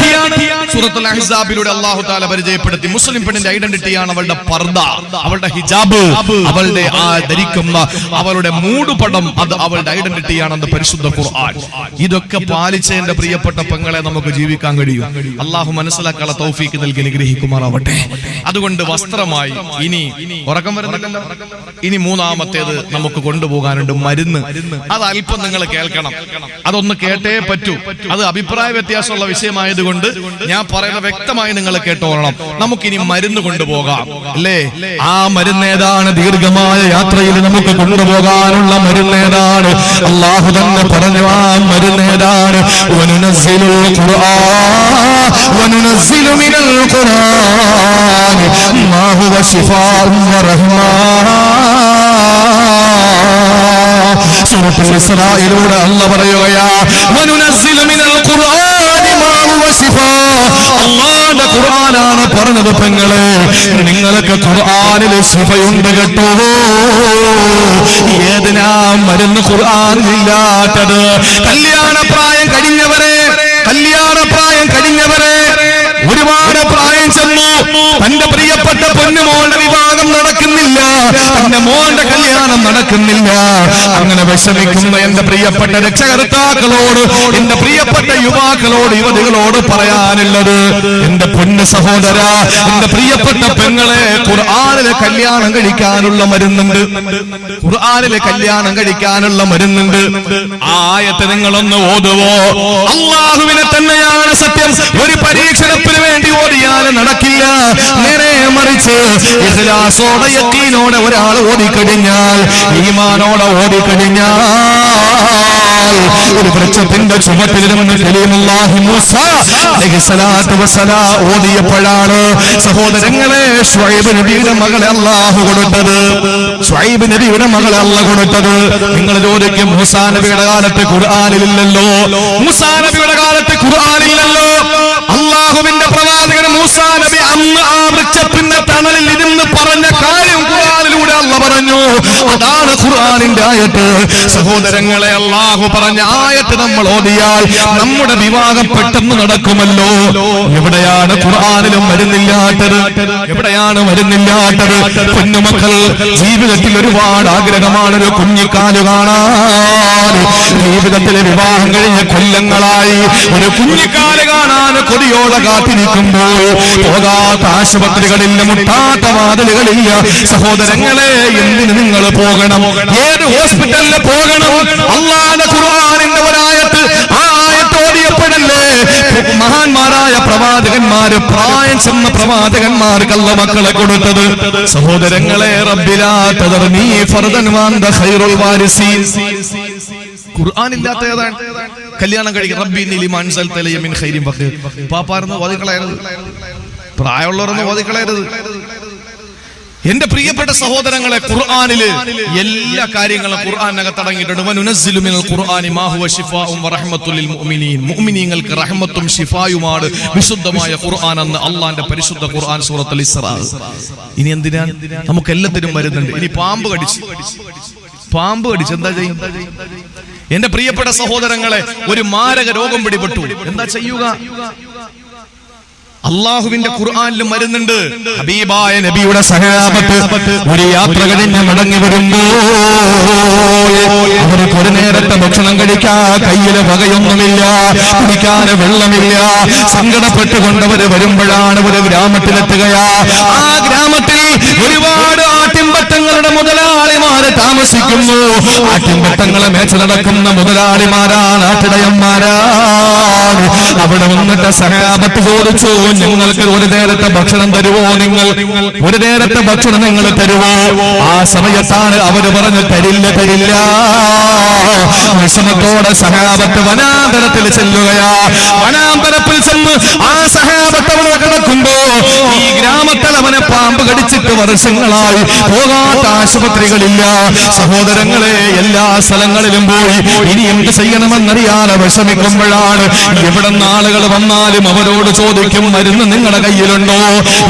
B: സൂറത്തുൽ അഹ്സാബിലൂടെ അല്ലാഹു തആല പരിചയപ്പെടുത്തി മുസ്ലിം പെണ്ണിന്റെ ഐഡന്റിറ്റിയാണ് അവളുടെ പർദ, അവളുടെ ഹിജാബ്, അവളുടെ ആ ധരിക്കുന്ന അവളുടെ മൂടുപടം. അത് അവളുടെ ഐഡന്റിറ്റിയാണെന്ന് പരിശുദ്ധ ഖുർആൻ. ഇതൊക്കെ പാലിച്ച് എന്റെ പ്രിയപ്പെട്ട പെങ്ങളെ നമുക്ക് ജീവിക്കാൻ കഴിയും. അള്ളാഹു മനസ്സിലാക്കാനുള്ള തൗഫീക്ക് നൽകി അനുഗ്രഹിക്കുമാറാവട്ടെ. അതുകൊണ്ട് വസ്ത്രമായി ഇനി ഉറക്കം വരുന്നില്ലല്ലോ. ഇനി മൂന്നാമത്തേത് നമുക്ക് കൊണ്ടുപോകാനുണ്ട്, മരുന്ന്. അത് അല്പം നിങ്ങൾ കേൾക്കണം. അതൊന്ന് കേട്ടേ പറ്റൂ. അത് അഭിപ്രായ വ്യത്യാസമുള്ള വിഷയമായതുകൊണ്ട് ഞാൻ പറയുന്ന വ്യക്തമായി നിങ്ങൾ കേട്ടോളണം. നമുക്കിനി മരുന്ന് കൊണ്ടുപോകാം അല്ലേ?
A: ആ മരുന്നേതാണ്? ദീർഘമായ യാത്രയിൽ നമുക്ക് കൊണ്ടുപോകാനുള്ള മരുന്നേതാണ്? അള്ളാഹു തന്നെ പറഞ്ഞു ആ മരുന്നേതാണ്. വനുനസ്സിലുൽ ഖുർആൻ വനുനസ്സിലു മിനൽ ഖുർആൻ മാ ഹുവ ശിഫാഉൻ വറഹ്മാ. സൂറത്തുൽ ഇസ്രായിലൂടെ അല്ലാഹു പറയുകയാ, വനുനസ്സിലു മിനൽ ഖുർആൻ മാ ഹുവ ശിഫാ. അല്ലാഹുവിന്റെ ഖുർആനാണ് പറഞ്ഞത്. പെങ്ങളെ, നിങ്ങൾക്ക് ഖുർആനിൽ ശിഫയുണ്ട് കേട്ടോ. ഏതിനാ മരുന്ന് ഖുർആനിലില്ലാത്തത്? കല്യാണപ്രായം കഴിഞ്ഞവരെ, ഒരുപാട് പ്രായം ചെന്നു, തന്റെ പ്രിയപ്പെട്ട പൊന്നുമോളുടെ വിവാഹം നടക്കുന്നില്ല, തന്റെ മോളുടെ കല്യാണം നടക്കുന്നില്ല. അങ്ങനെ വിഷമിക്കുന്ന എന്റെ പ്രിയപ്പെട്ട രക്ഷകർത്താക്കളോട്, എന്റെ പ്രിയപ്പെട്ട യുവാക്കളോട്, യുവതികളോട് പറയാനുള്ളത്, എന്റെ പൊന്നു സഹോദര, എന്റെ പ്രിയപ്പെട്ട പെങ്ങളെ, ഖുർആനിലെ കല്യാണം കഴിക്കാനുള്ള മരുന്നുണ്ട്. ഖുർആനിലെ കല്യാണം കഴിക്കാനുള്ള മരുന്നുണ്ട്. ആ ആയത്ത് നിങ്ങളൊന്ന് ഓതുവോ? അല്ലാഹുവിനെ തന്നെയാണ് സത്യം. ഒരു പരീക്ഷണത്തിന് വേണ്ടി ഓടിയാൽ നടക്കില്ല. നേരെ മറിച്ച് ഇഖ്ലാസോടെ യഖീനോടെ ഒരാൾ ഓടിക്കഴിഞ്ഞാൽ, ഈമാനോടെ ഓടിക്കഴിഞ്ഞാൽ, ഒരു വൃക്ഷത്തിന്റെ ചുമട്ടിലിരുന്ന് കലീമുല്ലാഹി മൂസ അലൈഹിസ്സലാത്തു വസ്സലാം ഓതിയപ്പോഴാണ് സഹോദരങ്ങളെ ശുഐബ് നബിയുടെ മകളെ അല്ലാഹു കൊടുത്തത്. ശുഐബ് നബിയുടെ മകളെ അല്ലാഹു കൊടുത്തത്. നിങ്ങൾ ചോദിക്കും, മൂസാ നബിയുടെ കാലത്ത് ഖുർആനിലില്ലല്ലോ, മൂസാ നബിയുടെ കാലത്ത് ഖുർആനില്ലല്ലോ. അല്ലാഹുവിന്റെ പ്രവാചകൻ മൂസാ നബി അന്ന് ആ വൃക്ഷത്തിന്റെ തണലിൽ ഇരുന്ന് പറഞ്ഞ കാര്യം ഖുർആനിലൂടെ അല്ലാഹു പറഞ്ഞു. അതാണ് ഖുർആനിന്റെ ആയത്ത്. സഹോദരങ്ങളെ, അല്ലാഹു പറഞ്ഞ ആയത്ത് നമ്മൾ ഓതിയാൽ നമ്മുടെ വിവാഹം പെട്ടെന്ന് നടക്കുമല്ലോ. എവിടെയാണ് ഖുർആനിലും മരുന്നില്ലാത്തത്? എവിടെയാണ് മരുന്നില്ലാത്തത്? കുഞ്ഞുമക്കൾ ജീവിതത്തിൽ ഒരുപാട് ആഗ്രഹമാണ് ഒരു കുഞ്ഞിക്കാല് കാണാൻ. ജീവിതത്തിലെ വിവാഹം കഴിഞ്ഞ കൊല്ലങ്ങളായി ഒരു കുഞ്ഞിക്കാല് കാണാൻ കൊതിയോടെ കാത്തിരിക്കുമ്പോൾ പോകാത്ത ആശുപത്രികളില്ല, മുട്ടാത്ത വാതിലുകളില്ല. സഹോദരങ്ങളെ, എന്തിന് നിങ്ങൾ പോകണം? ഏത് ഹോസ്പിറ്റലിൽ പോകണം? അല്ലാഹുവിന്റെ ഖുർആനിന്റെ ഒരായത്ത്, ആ ആയത്ത് ഓതിയപ്പോഴല്ലേ മഹാന്മാരായ പ്രവാചകന്മാര്, പ്രായം ചെന്ന പ്രവാചകന്മാർക്കല്ല മക്കളെ കൊടുത്തത്. സഹോദരങ്ങളെ, റബ്ബിലാ തദർനീ ഫർദൻ വഅന്ത ഖൈറുൽ വാരിസീൻ.
B: ഖുർആൻ ഇല്ലാത്ത ഏതാണ്? കല്യാണം കഴിക്കുക റബ്ബി ഇന്നി ലിമാ അൻസൽത ഇലയ്യ മിൻ ഖൈരിൻ ഫഖീർ. പാപ്പാർന്ന് ഓതിക്കളയരുത്, പ്രായമുള്ളവരൊന്നും ഓതിക്കളയരുത്. എന്റെ പ്രിയപ്പെട്ട സഹോദരങ്ങളെ, ഖുർആനില് എല്ലാ കാര്യങ്ങളും ഖുർആനകത്ത് അടങ്ങിയിട്ടുണ്ട്. വനുനസ്സിലു മിനൽ ഖുർആനി മാ ഹുവ ശിഫാഉൻ വറഹ്മത്തുൽ ലിൽ മുഅ്മിനീൻ. മുഅ്മിനീങ്ങൾക്ക് റഹ്മത്തും ശിഫായുമാണ് വിശുദ്ധമായ ഖുർആൻ എന്ന് അല്ലാഹുവിന്റെ പരിശുദ്ധ ഖുർആൻ സൂറത്തുൽ ഇസ്രാ. ഇനി എന്തിനാ? നമുക്ക് എല്ലാത്തിനും വരുന്നുണ്ട്. ഇനി പാമ്പ് കടിച്ച് എന്താ ചെയ്യും? എന്റെ പ്രിയപ്പെട്ട സഹോദരങ്ങളെ, ഒരു മാരക രോഗം പിടിപെട്ടു, എന്താ ചെയ്യുക? അള്ളാഹുവിന്റെ ഖുർആനിലും വരുന്നുണ്ട്.
A: ഹബീബായ നബിയുടെ സഹാബത്ത് ഒരു യാത്ര കഴിഞ്ഞ് മടങ്ങി വരുമ്പോൾ അവർക്ക് ഒരു നേരത്തെ ഭക്ഷണം കഴിക്കാൻ കയ്യില് വകയൊന്നുമില്ല, കുടിക്കാൻ വെള്ളമില്ല. സങ്കടപ്പെട്ടുകൊണ്ടവര് വരുമ്പോഴാണ് ഒരു ഗ്രാമത്തിലെത്തുകയാ. ആ ഗ്രാമത്തിൽ ഒരുപാട് ആട്ടിൻപറ്റങ്ങളുടെ മുതലാളിമാര് താമസിക്കുന്നു. ആട്ടിൻപറ്റങ്ങളെ മേച്ച നടക്കുന്ന മുതലാളിമാരാണ്, ആട്ടിടയന്മാരാണ്. അവിടെ വന്നിട്ട് സഹാബത്ത് ചോദിച്ചു, നിങ്ങൾക്ക് ഒരു നേരത്തെ ഭക്ഷണം തരുവോ? നിങ്ങൾ ഒരു നേരത്തെ ഭക്ഷണം നിങ്ങൾ തരുവോ? ആ സമയത്താണ് അവര് പറഞ്ഞു, തരില്ല. വിഷമത്തോടെ സഹാബത്ത് വനാന്തരത്തിൽ ചെല്ലുകയാ. വനാന്തരത്തിൽ ചെന്ന് ആ സഹാബത്ത് അവിടെ കിടക്കുമ്പോ ഈ ഗ്രാമത്തിൽ അവനെ പാമ്പ് കടിച്ചിട്ട് വർഷങ്ങളായി പോകാത്ത ആശുപത്രികളില്ല. സഹോദരങ്ങളെ, എല്ലാ സ്ഥലങ്ങളിലും പോയി ഇനി എന്ത് ചെയ്യണമെന്നറിയാതെ വിഷമിക്കുമ്പോഴാണ് എവിടെ ആളുകൾ വന്നാലും അവരോട് ചോദിക്കും, മരുന്ന് നിങ്ങളുടെ കയ്യിലുണ്ടോ?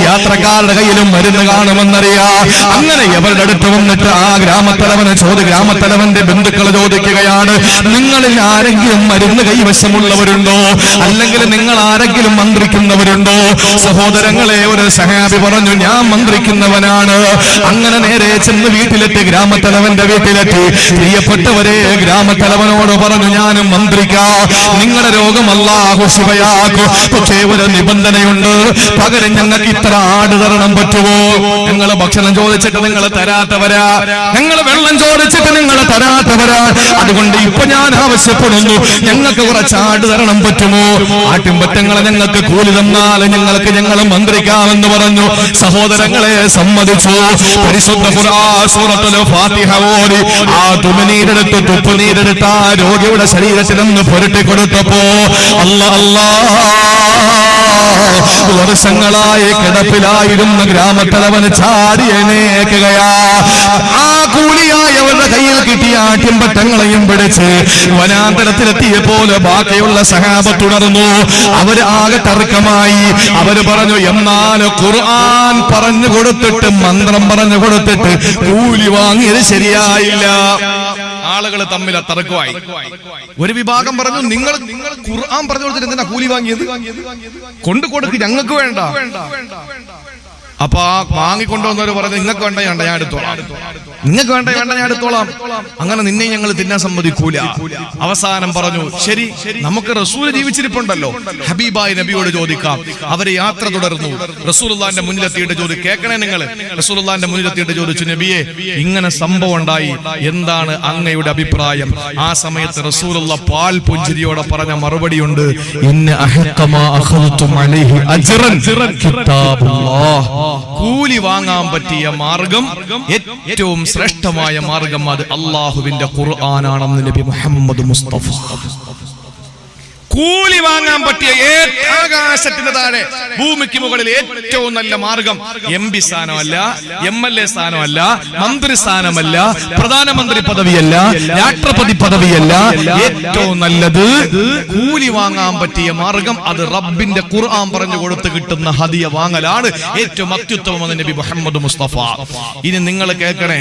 A: യാത്രക്കാരുടെ കയ്യിലും മരുന്ന് കാണുമെന്നറിയാ. അങ്ങനെ എവരുടെ അടുത്ത് വന്നിട്ട് ആ ഗ്രാമത്തലവന്റെ ബന്ധുക്കൾ ചോദിക്കുകയാണ്, നിങ്ങളിൽ ആരെങ്കിലും മരുന്ന് കൈവശമുള്ളവരുണ്ടോ? അല്ലെങ്കിൽ നിങ്ങൾ ആരെങ്കിലും മന്ത്രിക്കുന്നവരുണ്ടോ? സഹോദരങ്ങളെ, ഒരു സഹാബി പറഞ്ഞു, ഞാൻ മന്ത്രിക്കുന്നവനാണ്. അങ്ങനെ നേരെ ചെന്ന് വീട്ടിലെത്തി, ഗ്രാമത്തലവന്റെ വീട്ടിലെത്തി. പ്രിയപ്പെട്ടവരെ, ഗ്രാമത്തലവനോട് പറഞ്ഞു, ഞാനും മന്ത്രിക്കാം, നിങ്ങളുടെ രോഗം അല്ലാഹു ശിഫയാക്കും. പക്ഷേ ഒരു നിബന്ധനയുണ്ട്, പകരം ഞങ്ങൾക്ക് ഇത്ര ആട് തരണം പറ്റുമോ? ഞങ്ങൾ ഭക്ഷണം ചോദിച്ചിട്ട് നിങ്ങൾ തരാത്തവരാ, ഞങ്ങൾ വെള്ളം ചോദിച്ചിട്ട് നിങ്ങൾ തരാത്തവരാ. അതുകൊണ്ട് ഇപ്പൊ ഞാൻ ആവശ്യപ്പെടുന്നു, ഞങ്ങൾക്ക് കുറച്ച് ആട് തരണം പറ്റുമോ? ആട്ടിൻപറ്റങ്ങളെ ഞങ്ങൾക്ക് കൂലി തന്നാൽ ഞങ്ങൾ മന്ത്രിക്കാമെന്ന് പറഞ്ഞു. സഹോദരങ്ങളെ, സമ്മതിച്ചു. പരിശുദ്ധ ഖുർആൻ സൂറത്തുൽ ഫാത്തിഹ ഓതി ആ തുപ്പുനീരെടുത്ത് ആ രോഗിയുടെ ശരീരത്തിൽ നിന്ന് പുരട്ടി കൊടുത്തപ്പോ വർഷങ്ങളായി കിടപ്പിലായിരുന്ന ഗ്രാമത്തലവന് ചാടി എണീക്കുകയാ. ആ കൂലിയായവരുടെ കയ്യിൽ കിട്ടിയ ആട്ടിൻപറ്റങ്ങളെയും പിടിച്ച് വനാന്തരത്തിലെത്തിയ പോലെ ബാക്കിയുള്ള സഹാബത്ത് തുടർന്നു. അവര് ആകെ തർക്കമായി. അവര് പറഞ്ഞു, എന്നാൽ ഖുർആൻ പറഞ്ഞു കൊടുത്തിട്ട്, മന്ത്രം പറഞ്ഞു കൊടുത്തിട്ട് കൂലി വാങ്ങിയത് ശരിയായില്ല.
B: ആളുകൾ തമ്മിൽ തർക്കമായി. ഒരു വിഭാഗം പറഞ്ഞു, നിങ്ങൾ ഖുർആൻ പറഞ്ഞു കൊടുത്തിട്ട് എന്തിനാ കൂലി വാങ്ങിയത്? കൊണ്ടുകൊടുക്ക്, ഞങ്ങൾക്ക് വേണ്ട. അപ്പൊ ആ വാങ്ങിക്കൊണ്ടുവന്നവർ പറഞ്ഞു, നിങ്ങൾക്ക് വേണ്ട, ഞാൻ എടുത്തോളാം. നിങ്ങൾക്ക് വേണ്ട, ഞാൻ എടുത്തോളാം. അങ്ങനെ നിന്നെ ഞങ്ങൾ തിന്നാൻ സമ്മതിക്കൂല. അവസാനം പറഞ്ഞു, ശരി, നമുക്ക് റസൂൽ ജീവിച്ചിരിപ്പുണ്ടല്ലോ, ഹബീബായ നബിയോട് ചോദിക്കാം. അവര് യാത്ര തുടർന്നു. റസൂലുള്ളാഹിന്റെ മുന്നിലെത്തിയിട്ട് ചോദിച്ചു, കേൾക്കണേ നിങ്ങൾ. റസൂലുള്ളാഹിന്റെ മുന്നിലെത്തിയിട്ട് ചോദിച്ചു, നബിയെ, ഇങ്ങനെ സംഭവം ഉണ്ടായി, എന്താണ് അങ്ങയുടെ അഭിപ്രായം? ആ സമയത്ത് റസൂലുള്ള പാൽ പുഞ്ചിരിയോടെ പറഞ്ഞ മറുപടിയുണ്ട്, കൂലി വാങ്ങാൻ പറ്റിയ മാർഗം, ഏറ്റവും ശ്രേഷ്ഠമായ മാർഗം, അത് അള്ളാഹുവിന്റെ ഖുർആനാണെന്ന് നബി മുഹമ്മദ് മുസ്തഫ. കൂലി വാങ്ങാൻ പറ്റിയ ആകാശത്തിന് താഴെ ഭൂമിക്ക് മുകളിൽ ഏറ്റവും നല്ല മാർഗം MP സ്ഥാനമല്ല, MLA സ്ഥാനമല്ല, മന്ത്രി സ്ഥാനമല്ല, പ്രധാനമന്ത്രി പദവിയല്ല, രാഷ്ട്രപതി പദവിയല്ല. ഏറ്റവും നല്ലത് കൂലി വാങ്ങാൻ പറ്റിയ മാർഗം അത് റബ്ബിന്റെ ഖുർആൻ പറഞ്ഞു കൊടുത്ത് കിട്ടുന്ന ഹദിയ വാങ്ങലാണ് ഏറ്റവും അത്യുത്തമമെന്ന് നബി മുഹമ്മദ് മുസ്തഫ. ഇനി നിങ്ങൾ കേൾക്കണേ,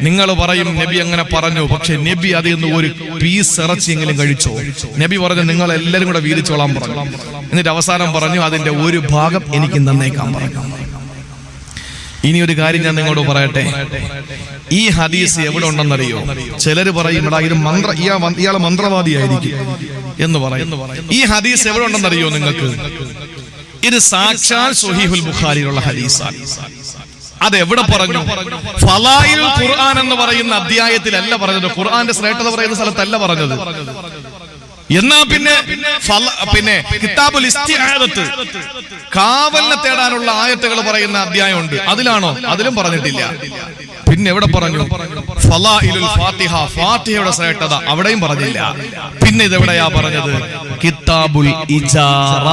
B: നിങ്ങൾ പറയും നബി അങ്ങനെ പറഞ്ഞു, പക്ഷെ നബി അതിൽ നിന്ന് ഒരു പീസ് ഇറച്ചിയെങ്കിലും കഴിച്ചോ? നബി പറഞ്ഞു, നിങ്ങൾ എല്ലാരും കൂടെ വീതിച്ചോളാൻ പറഞ്ഞു. എന്നിട്ട് അവസാനം പറഞ്ഞു, അതിന്റെ ഒരു ഭാഗം എനിക്ക് തന്നേക്കാൻ പറഞ്ഞു. ഇനി ഒരു കാര്യം ഞാൻ നിങ്ങളോട് പറയട്ടെ, ഈ ഹദീസ് എവിടെ ഉണ്ടെന്നറിയോ? ചിലര് പറയും, ഇയാള് മന്ത്രവാദിയായിരിക്കും എന്ന് പറയും. ഈ ഹദീസ് എവിടെ ഉണ്ടെന്നറിയോ നിങ്ങൾക്ക്? ഇത് സാക്ഷാൽ സ്വഹീഹുൽ ബുഖാരിയിലുള്ള ഹദീസാണ്. അത് എവിടെ പറഞ്ഞു? ഫളായിൽ ഖുർആൻ എന്ന് പറയുന്ന അധ്യായത്തിലല്ല പറഞ്ഞത്, ഖുർആന്റെ ശ്രേഷ്ഠത പറയുന്ന സ്ഥലത്തല്ല പറഞ്ഞത്. എന്നാ പിന്നെ കിതാബുൽ ഇസ്തിആദത്ത്, കാവലിനെ തേടാനുള്ള ആയത്തുകൾ പറയുന്ന അധ്യായമുണ്ട്, അതിലാണോ? അതിലും പറഞ്ഞിട്ടില്ല. പിന്നെ എവിടെ പറഞ്ഞു? ഫളായിലുൽ ഫാത്തിഹ, ഫാത്തിഹയുടെ ശ്രേഷ്ഠത അവിടെയും പറഞ്ഞില്ല. പിന്നെ ഇതെവിടെയാ പറഞ്ഞത്? കിതാബുൽ ഇജാറ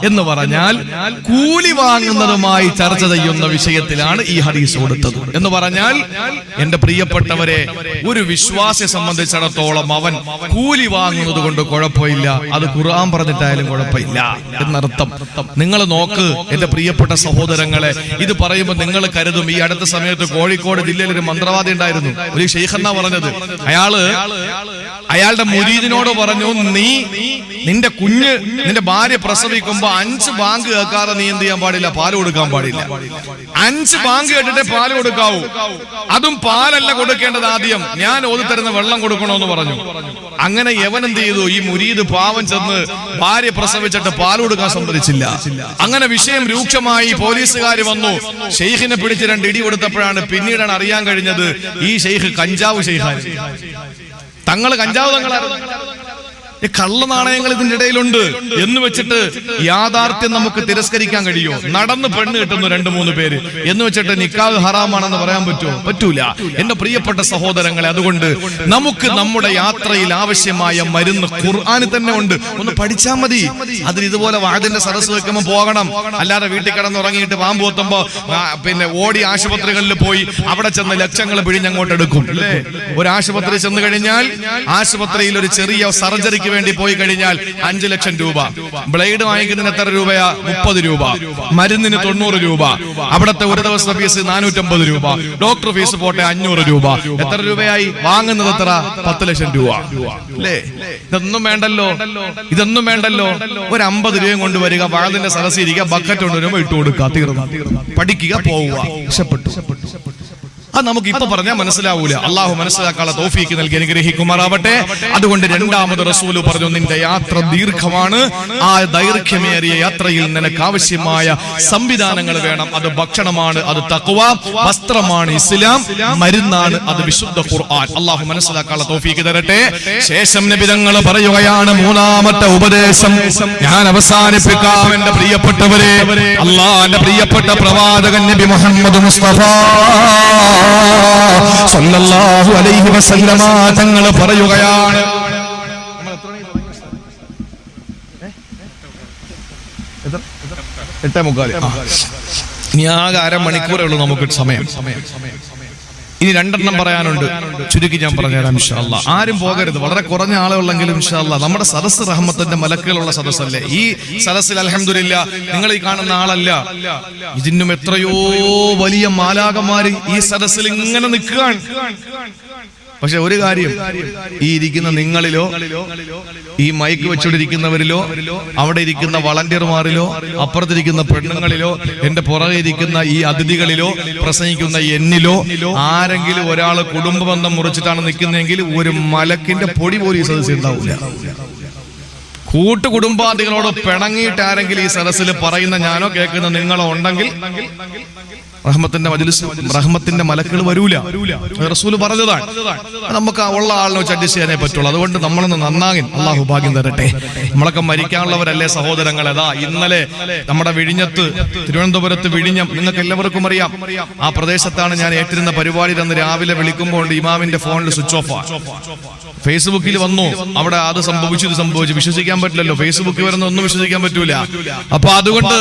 B: എന്ന് പറഞ്ഞാൽ കൂലി വാങ്ങുന്നതുമായി ചർച്ച ചെയ്യുന്ന വിഷയത്തിലാണ് ഈ ഹദീസ് കൊടുത്തത്. എന്ന് പറഞ്ഞാൽ എന്റെ പ്രിയപ്പെട്ടവരെ, ഒരു വിശ്വാസിയെ സംബന്ധിച്ചിടത്തോളം അവൻ കൂലി വാങ്ങുന്നത് കൊണ്ട് കുഴപ്പമില്ല, അത് ഖുർആൻ പറഞ്ഞിട്ടായാലും കുഴപ്പമില്ല എന്നർത്ഥം. നിങ്ങൾ നോക്ക് എന്റെ പ്രിയപ്പെട്ട സഹോദരങ്ങളെ, ഇത് പറയുമ്പോൾ നിങ്ങൾ കരുതും ഈ അടുത്ത സമയത്ത് കോഴിക്കോട് ജില്ലയിൽ ഒരു മന്ത്രവാദി ഉണ്ടായിരുന്നു, ഒരു ഷെയ്ഖെന്നാ പറഞ്ഞത്. അയാളുടെ മുരീദിനോട് പറഞ്ഞു, നിന്റെ കുഞ്ഞ് നിന്റെ ഭാര്യ പ്രസവിക്കുമ്പോ 5 ബാങ്ക് കേൾക്കാതെ നീ എന്ത് ചെയ്യാൻ പാടില്ല? പാല് കൊടുക്കാൻ പാടില്ല. 5 ബാങ്ക് കേട്ടിട്ടേ പാല് കൊടുക്കാവൂ. അതും പാലല്ല കൊടുക്കേണ്ടത്, ആദ്യം ഞാൻ ഓതിത്തരുന്ന വെള്ളം കൊടുക്കണമെന്ന് പറഞ്ഞു. അങ്ങനെ യവൻ എന്ത് ചെയ്തു? ഈ മുരീദ് പാവം ചെന്ന് ഭാര്യ പ്രസവിച്ചിട്ട് പാല് കൊടുക്കാൻ സമ്മതിച്ചില്ല. അങ്ങനെ വിഷയം രൂക്ഷമായി പോലീസുകാർ വന്നു, ഷെയ്ഖിനെ പിടിച്ച് 2 ഇടി കൊടുത്തപ്പോഴാണ് പിന്നീടാണ് അറിയാൻ കഴിഞ്ഞത് ഈ ഷെയ്ഖ് കഞ്ചാവ് ഷെയ്ഖാണ്. തങ്ങള് കഞ്ചാവ് തങ്ങളായിരുന്നു. കള്ള നാണയങ്ങൾ ഇതിന്റെ ഇടയിലുണ്ട് എന്ന് വെച്ചിട്ട് യാഥാർത്ഥ്യം നമുക്ക് തിരസ്കരിക്കാൻ കഴിയോ? നടന്ന് പെണ്ണ് കിട്ടുന്നു 2-3 പേര് എന്ന് വെച്ചിട്ട് നിക്കാഹ് ഹറാമാണെന്ന് പറയാൻ പറ്റുമോ? പറ്റൂല. എന്റെ പ്രിയപ്പെട്ട സഹോദരങ്ങളെ, അതുകൊണ്ട് നമുക്ക് നമ്മുടെ യാത്രയിൽ ആവശ്യമായ മരുന്ന് ഖുർആനിൽ തന്നെ ഉണ്ട്. ഒന്ന് പഠിച്ചാൽ മതി. അതിന് ഇതുപോലെ വാദിന്റെ സദസ്സ് വെക്കുമ്പോൾ പോകണം. അല്ലാതെ വീട്ടിൽ കിടന്നുറങ്ങിയിട്ട് പാമ്പ് കൊത്തുമ്പോ പിന്നെ ഓടി ആശുപത്രികളിൽ പോയി അവിടെ ചെന്ന് ലക്ഷങ്ങൾ പിഴിഞ്ഞങ്ങോട്ട് എടുക്കും അല്ലേ? ഒരു ആശുപത്രി ചെന്ന് കഴിഞ്ഞാൽ ആശുപത്രിയിൽ ഒരു ചെറിയ സർജറിക്ക് വേണ്ടി പോയി കഴിഞ്ഞാൽ 5 ലക്ഷം രൂപ. ബ്ലേഡ് വാങ്ങിക്കുന്നതിന് എത്ര രൂപയാ? 30 രൂപ. മരുന്നിന് 90 രൂപ. അവിടുത്തെ ഒരു ദിവസത്തെ ഫീസ് 450 രൂപ. ഡോക്ടർ ഫീസ് പോട്ടെ 500 രൂപ. എത്ര രൂപയായി? വാങ്ങുന്നത് എത്ര? 10 ലക്ഷം രൂപ അല്ലേ? ഇതൊന്നും വേണ്ടല്ലോ, ഇതൊന്നും വേണ്ടല്ലോ. ഒരു 50 രൂപയും കൊണ്ടുവരിക, വാതിന്റെ സദസ്സിൽ ഇരിക്കുക, ബക്കറ്റ് കൊണ്ടുവരുമ്പോ ഇട്ട് കൊടുക്കുക, തീർന്നു. പഠിക്കുക, പോവുക, രക്ഷപ്പെട്ടു. അത് നമുക്ക് ഇപ്പൊ പറഞ്ഞാൽ മനസ്സിലാവൂല. അള്ളാഹു മനസ്സിലാക്കാനുള്ള തൗഫീക്ക് നൽകി അനുഗ്രഹിക്കുമാറാവട്ടെ. അതുകൊണ്ട് രണ്ടാമത് റസൂല് പറഞ്ഞു, നിന്റെ യാത്ര ദീർഘമാണ്. ആ ദൈർഘ്യമേറിയ യാത്രയിൽ നിനക്ക് ആവശ്യമായ സംവിധാനങ്ങൾ വേണം. അത് ഭക്ഷണമാണ്, അത് തഖ്വ, വസ്ത്രമാണ് ഇസ്ലാം, മരുന്നാണ് അത് വിശുദ്ധ ഖുർആൻ. അള്ളാഹു മനസ്സിലാക്കാനുള്ള തൗഫീക്ക് തരട്ടെ. ശേഷം നബി തങ്ങൾ പറയുകയാണ്, 3ാമത്തെ ഉപദേശം ഞാൻ അവസാനിപ്പിക്കാം. എന്റെ പ്രിയപ്പെട്ടവരെ, അള്ളാഹുവിന്റെ പ്രിയപ്പെട്ട പ്രവാചകൻ നബി മുഹമ്മദ് മുസ്തഫ സല്ലല്ലാഹു അലൈഹി വസല്ലമ തങ്ങൾ പറയുകയാണ്, ഇനി ആകെ 1/2 മണിക്കൂറേ ഉള്ളൂ നമുക്ക് സമയം. ഇനി 2 പറയാനുണ്ട്. ചുരുക്കി ഞാൻ പറഞ്ഞുതരാം ഇൻഷാ അല്ലാഹ്. ആരും പോകരുത്, വളരെ കുറഞ്ഞ ആളുകളെങ്കിലും ഇൻഷാ അല്ലാഹ്. നമ്മുടെ സദസ്സ് റഹ്മത്തിന്റെ മലക്കുകളുള്ള സദസ്സല്ലേ. ഈ സദസ്സിൽ അൽഹംദുലില്ലാഹ് നിങ്ങൾ ഈ കാണുന്ന ആളല്ല, ഇതിനും എത്രയോ വലിയ മാലാകമാര് ഈ സദസ്സിൽ ഇങ്ങനെ നിൽക്കുകയാണ്. പക്ഷെ ഒരു കാര്യം, ഈ ഇരിക്കുന്ന നിങ്ങളിലോ ഈ മൈക്ക് വെച്ചുകൊണ്ടിരിക്കുന്നവരിലോ അവിടെ ഇരിക്കുന്ന വളണ്ടിയർമാരിലോ അപ്പുറത്തിരിക്കുന്ന പെണ്ണുങ്ങളിലോ എന്റെ പുറകെ ഇരിക്കുന്ന ഈ അതിഥികളിലോ പ്രസംഗിക്കുന്ന എന്നിലോ ആരെങ്കിലും ഒരാൾ കുടുംബബന്ധം മുറിച്ചിട്ടാണ് നിൽക്കുന്നതെങ്കിൽ ഒരു മലക്കിന്റെ പൊടി പോലും ഈ സദസ്സിൽ ഉണ്ടാവില്ല. കൂട്ടുകുടുംബാദികളോട് പിണങ്ങിയിട്ട് ആരെങ്കിലും ഈ സദസ്സിൽ പറയുന്ന ഞാനോ കേൾക്കുന്ന നിങ്ങളോ ഉണ്ടെങ്കിൽ റഹ്മത്തിന്റെ മജ്ലിസ്, റഹ്മത്തിന്റെ മലക്കുകൾ വരൂല. റസൂല് പറഞ്ഞതാണ്. നമുക്ക് ഉള്ള ആളിനെ വെച്ച് അഡ്ജസ്റ്റ് ചെയ്യാനേ പറ്റുള്ളൂ. അതുകൊണ്ട് നമ്മളൊന്ന് നന്നാകി അള്ളാഹു ഭാഗ്യം തരട്ടെ. നമ്മളൊക്കെ മരിക്കാനുള്ളവരല്ലേ സഹോദരങ്ങളെ. അതാ ഇന്നലെ നമ്മുടെ വിഴിഞ്ഞത്ത്, തിരുവനന്തപുരത്ത് വിഴിഞ്ഞം, നിങ്ങൾക്ക് എല്ലാവർക്കും അറിയാം. ആ പ്രദേശത്താണ് ഞാൻ ഏറ്റിരുന്ന പരിപാടി. അന്ന് രാവിലെ വിളിക്കുമ്പോൾ ഇമാമിന്റെ ഫോണിൽ സ്വിച്ച് ഓഫ് ആണ്. ഫേസ്ബുക്കിൽ വന്നു, അവിടെ അത് സംഭവിച്ചു, ഇത് സംഭവിച്ചു. വിശ്വസിക്കാൻ പറ്റില്ലല്ലോ, ഫേസ്ബുക്കിൽ വരുന്ന ഒന്നും വിശ്വസിക്കാൻ പറ്റൂല. അപ്പൊ അതുകൊണ്ട്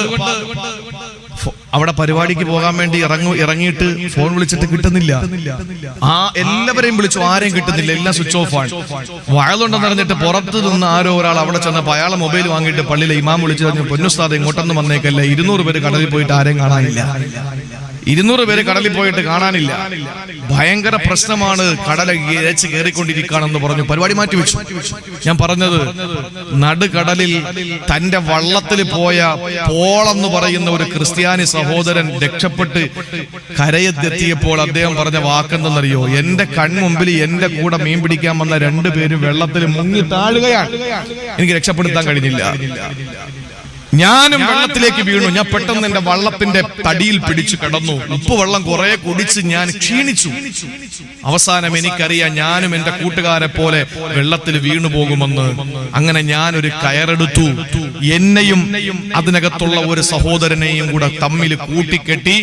B: അവിടെ പരിപാടിക്ക് പോകാൻ വേണ്ടി ഇറങ്ങിയിട്ട് ഫോൺ വിളിച്ചിട്ട് കിട്ടുന്നില്ല. ആ എല്ലാവരെയും വിളിച്ചു, ആരെയും കിട്ടുന്നില്ല, എല്ലാം സ്വിച്ച് ഓഫ് ആണ്. വയലുണ്ടെന്ന് അറിഞ്ഞിട്ട് പുറത്തു നിന്ന് ആരോ ഒരാൾ അവിടെ ചെന്നപ്പോ അയാളെ മൊബൈൽ വാങ്ങിയിട്ട് പള്ളിയിലെ ഇമാം വിളിച്ചു പറഞ്ഞു, പൊന്നുസ്താദ് ഇങ്ങോട്ടൊന്നും വന്നേക്കല്ല, 200 പേര് കടലിൽ പോയിട്ട് ആരെയും കാണാനില്ല. 200 പേര് കടലിൽ പോയിട്ട് കാണാനില്ല. ഭയങ്കര പ്രശ്നമാണ്, കടല ഇരച്ച് കയറിക്കൊണ്ടിരിക്കുകയാണെന്ന് പറഞ്ഞു. പരിപാടി മാറ്റി വെച്ചു. ഞാൻ പറഞ്ഞത്, നടുകടലിൽ തന്റെ വള്ളത്തിൽ പോയ പോളെന്ന് പറയുന്ന ഒരു ക്രിസ്ത്യാനി സഹോദരൻ രക്ഷപ്പെട്ട് കരയെത്തിയപ്പോൾ അദ്ദേഹം പറഞ്ഞ വാക്കെന്തെന്നറിയോ? എന്റെ കൺമുമ്പിൽ എന്റെ കൂടെ മീൻ പിടിക്കാൻ വന്ന 2 പേര് വെള്ളത്തിൽ മുങ്ങി താഴുകയാണ്, എനിക്ക് രക്ഷപ്പെടുത്താൻ കഴിഞ്ഞില്ല. ഞാനും വെള്ളത്തിലേക്ക് വീണു. ഞാൻ പെട്ടെന്ന് എന്റെ വള്ളത്തിന്റെ തടിയിൽ പിടിച്ചു കിടന്നു. ഉപ്പ് വെള്ളം കുറെ കുടിച്ച് ഞാൻ ക്ഷീണിച്ചു. അവസാനം എനിക്കറിയാം ഞാനും എന്റെ കൂട്ടുകാരെ പോലെ വെള്ളത്തിൽ വീണു പോകുമെന്ന്. അങ്ങനെ ഞാനൊരു കയറെടുത്തു. എന്നെയും അതിനകത്തുള്ള ഒരു സഹോദരനെയും കൂടെ തമ്മിൽ കൂട്ടിക്കെട്ടി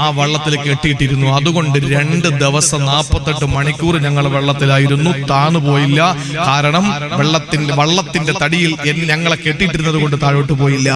B: ആ വള്ളത്തിൽ കെട്ടിയിട്ടിരുന്നു. അതുകൊണ്ട് 2 ദിവസം 48 മണിക്കൂർ ഞങ്ങൾ വെള്ളത്തിലായിരുന്നു. താണുപോയില്ല. കാരണം വള്ളത്തിന്റെ തടിയിൽ ഞങ്ങളെ കെട്ടിയിട്ടിരുന്നത് കൊണ്ട് താഴോട്ട് പോയില്ല.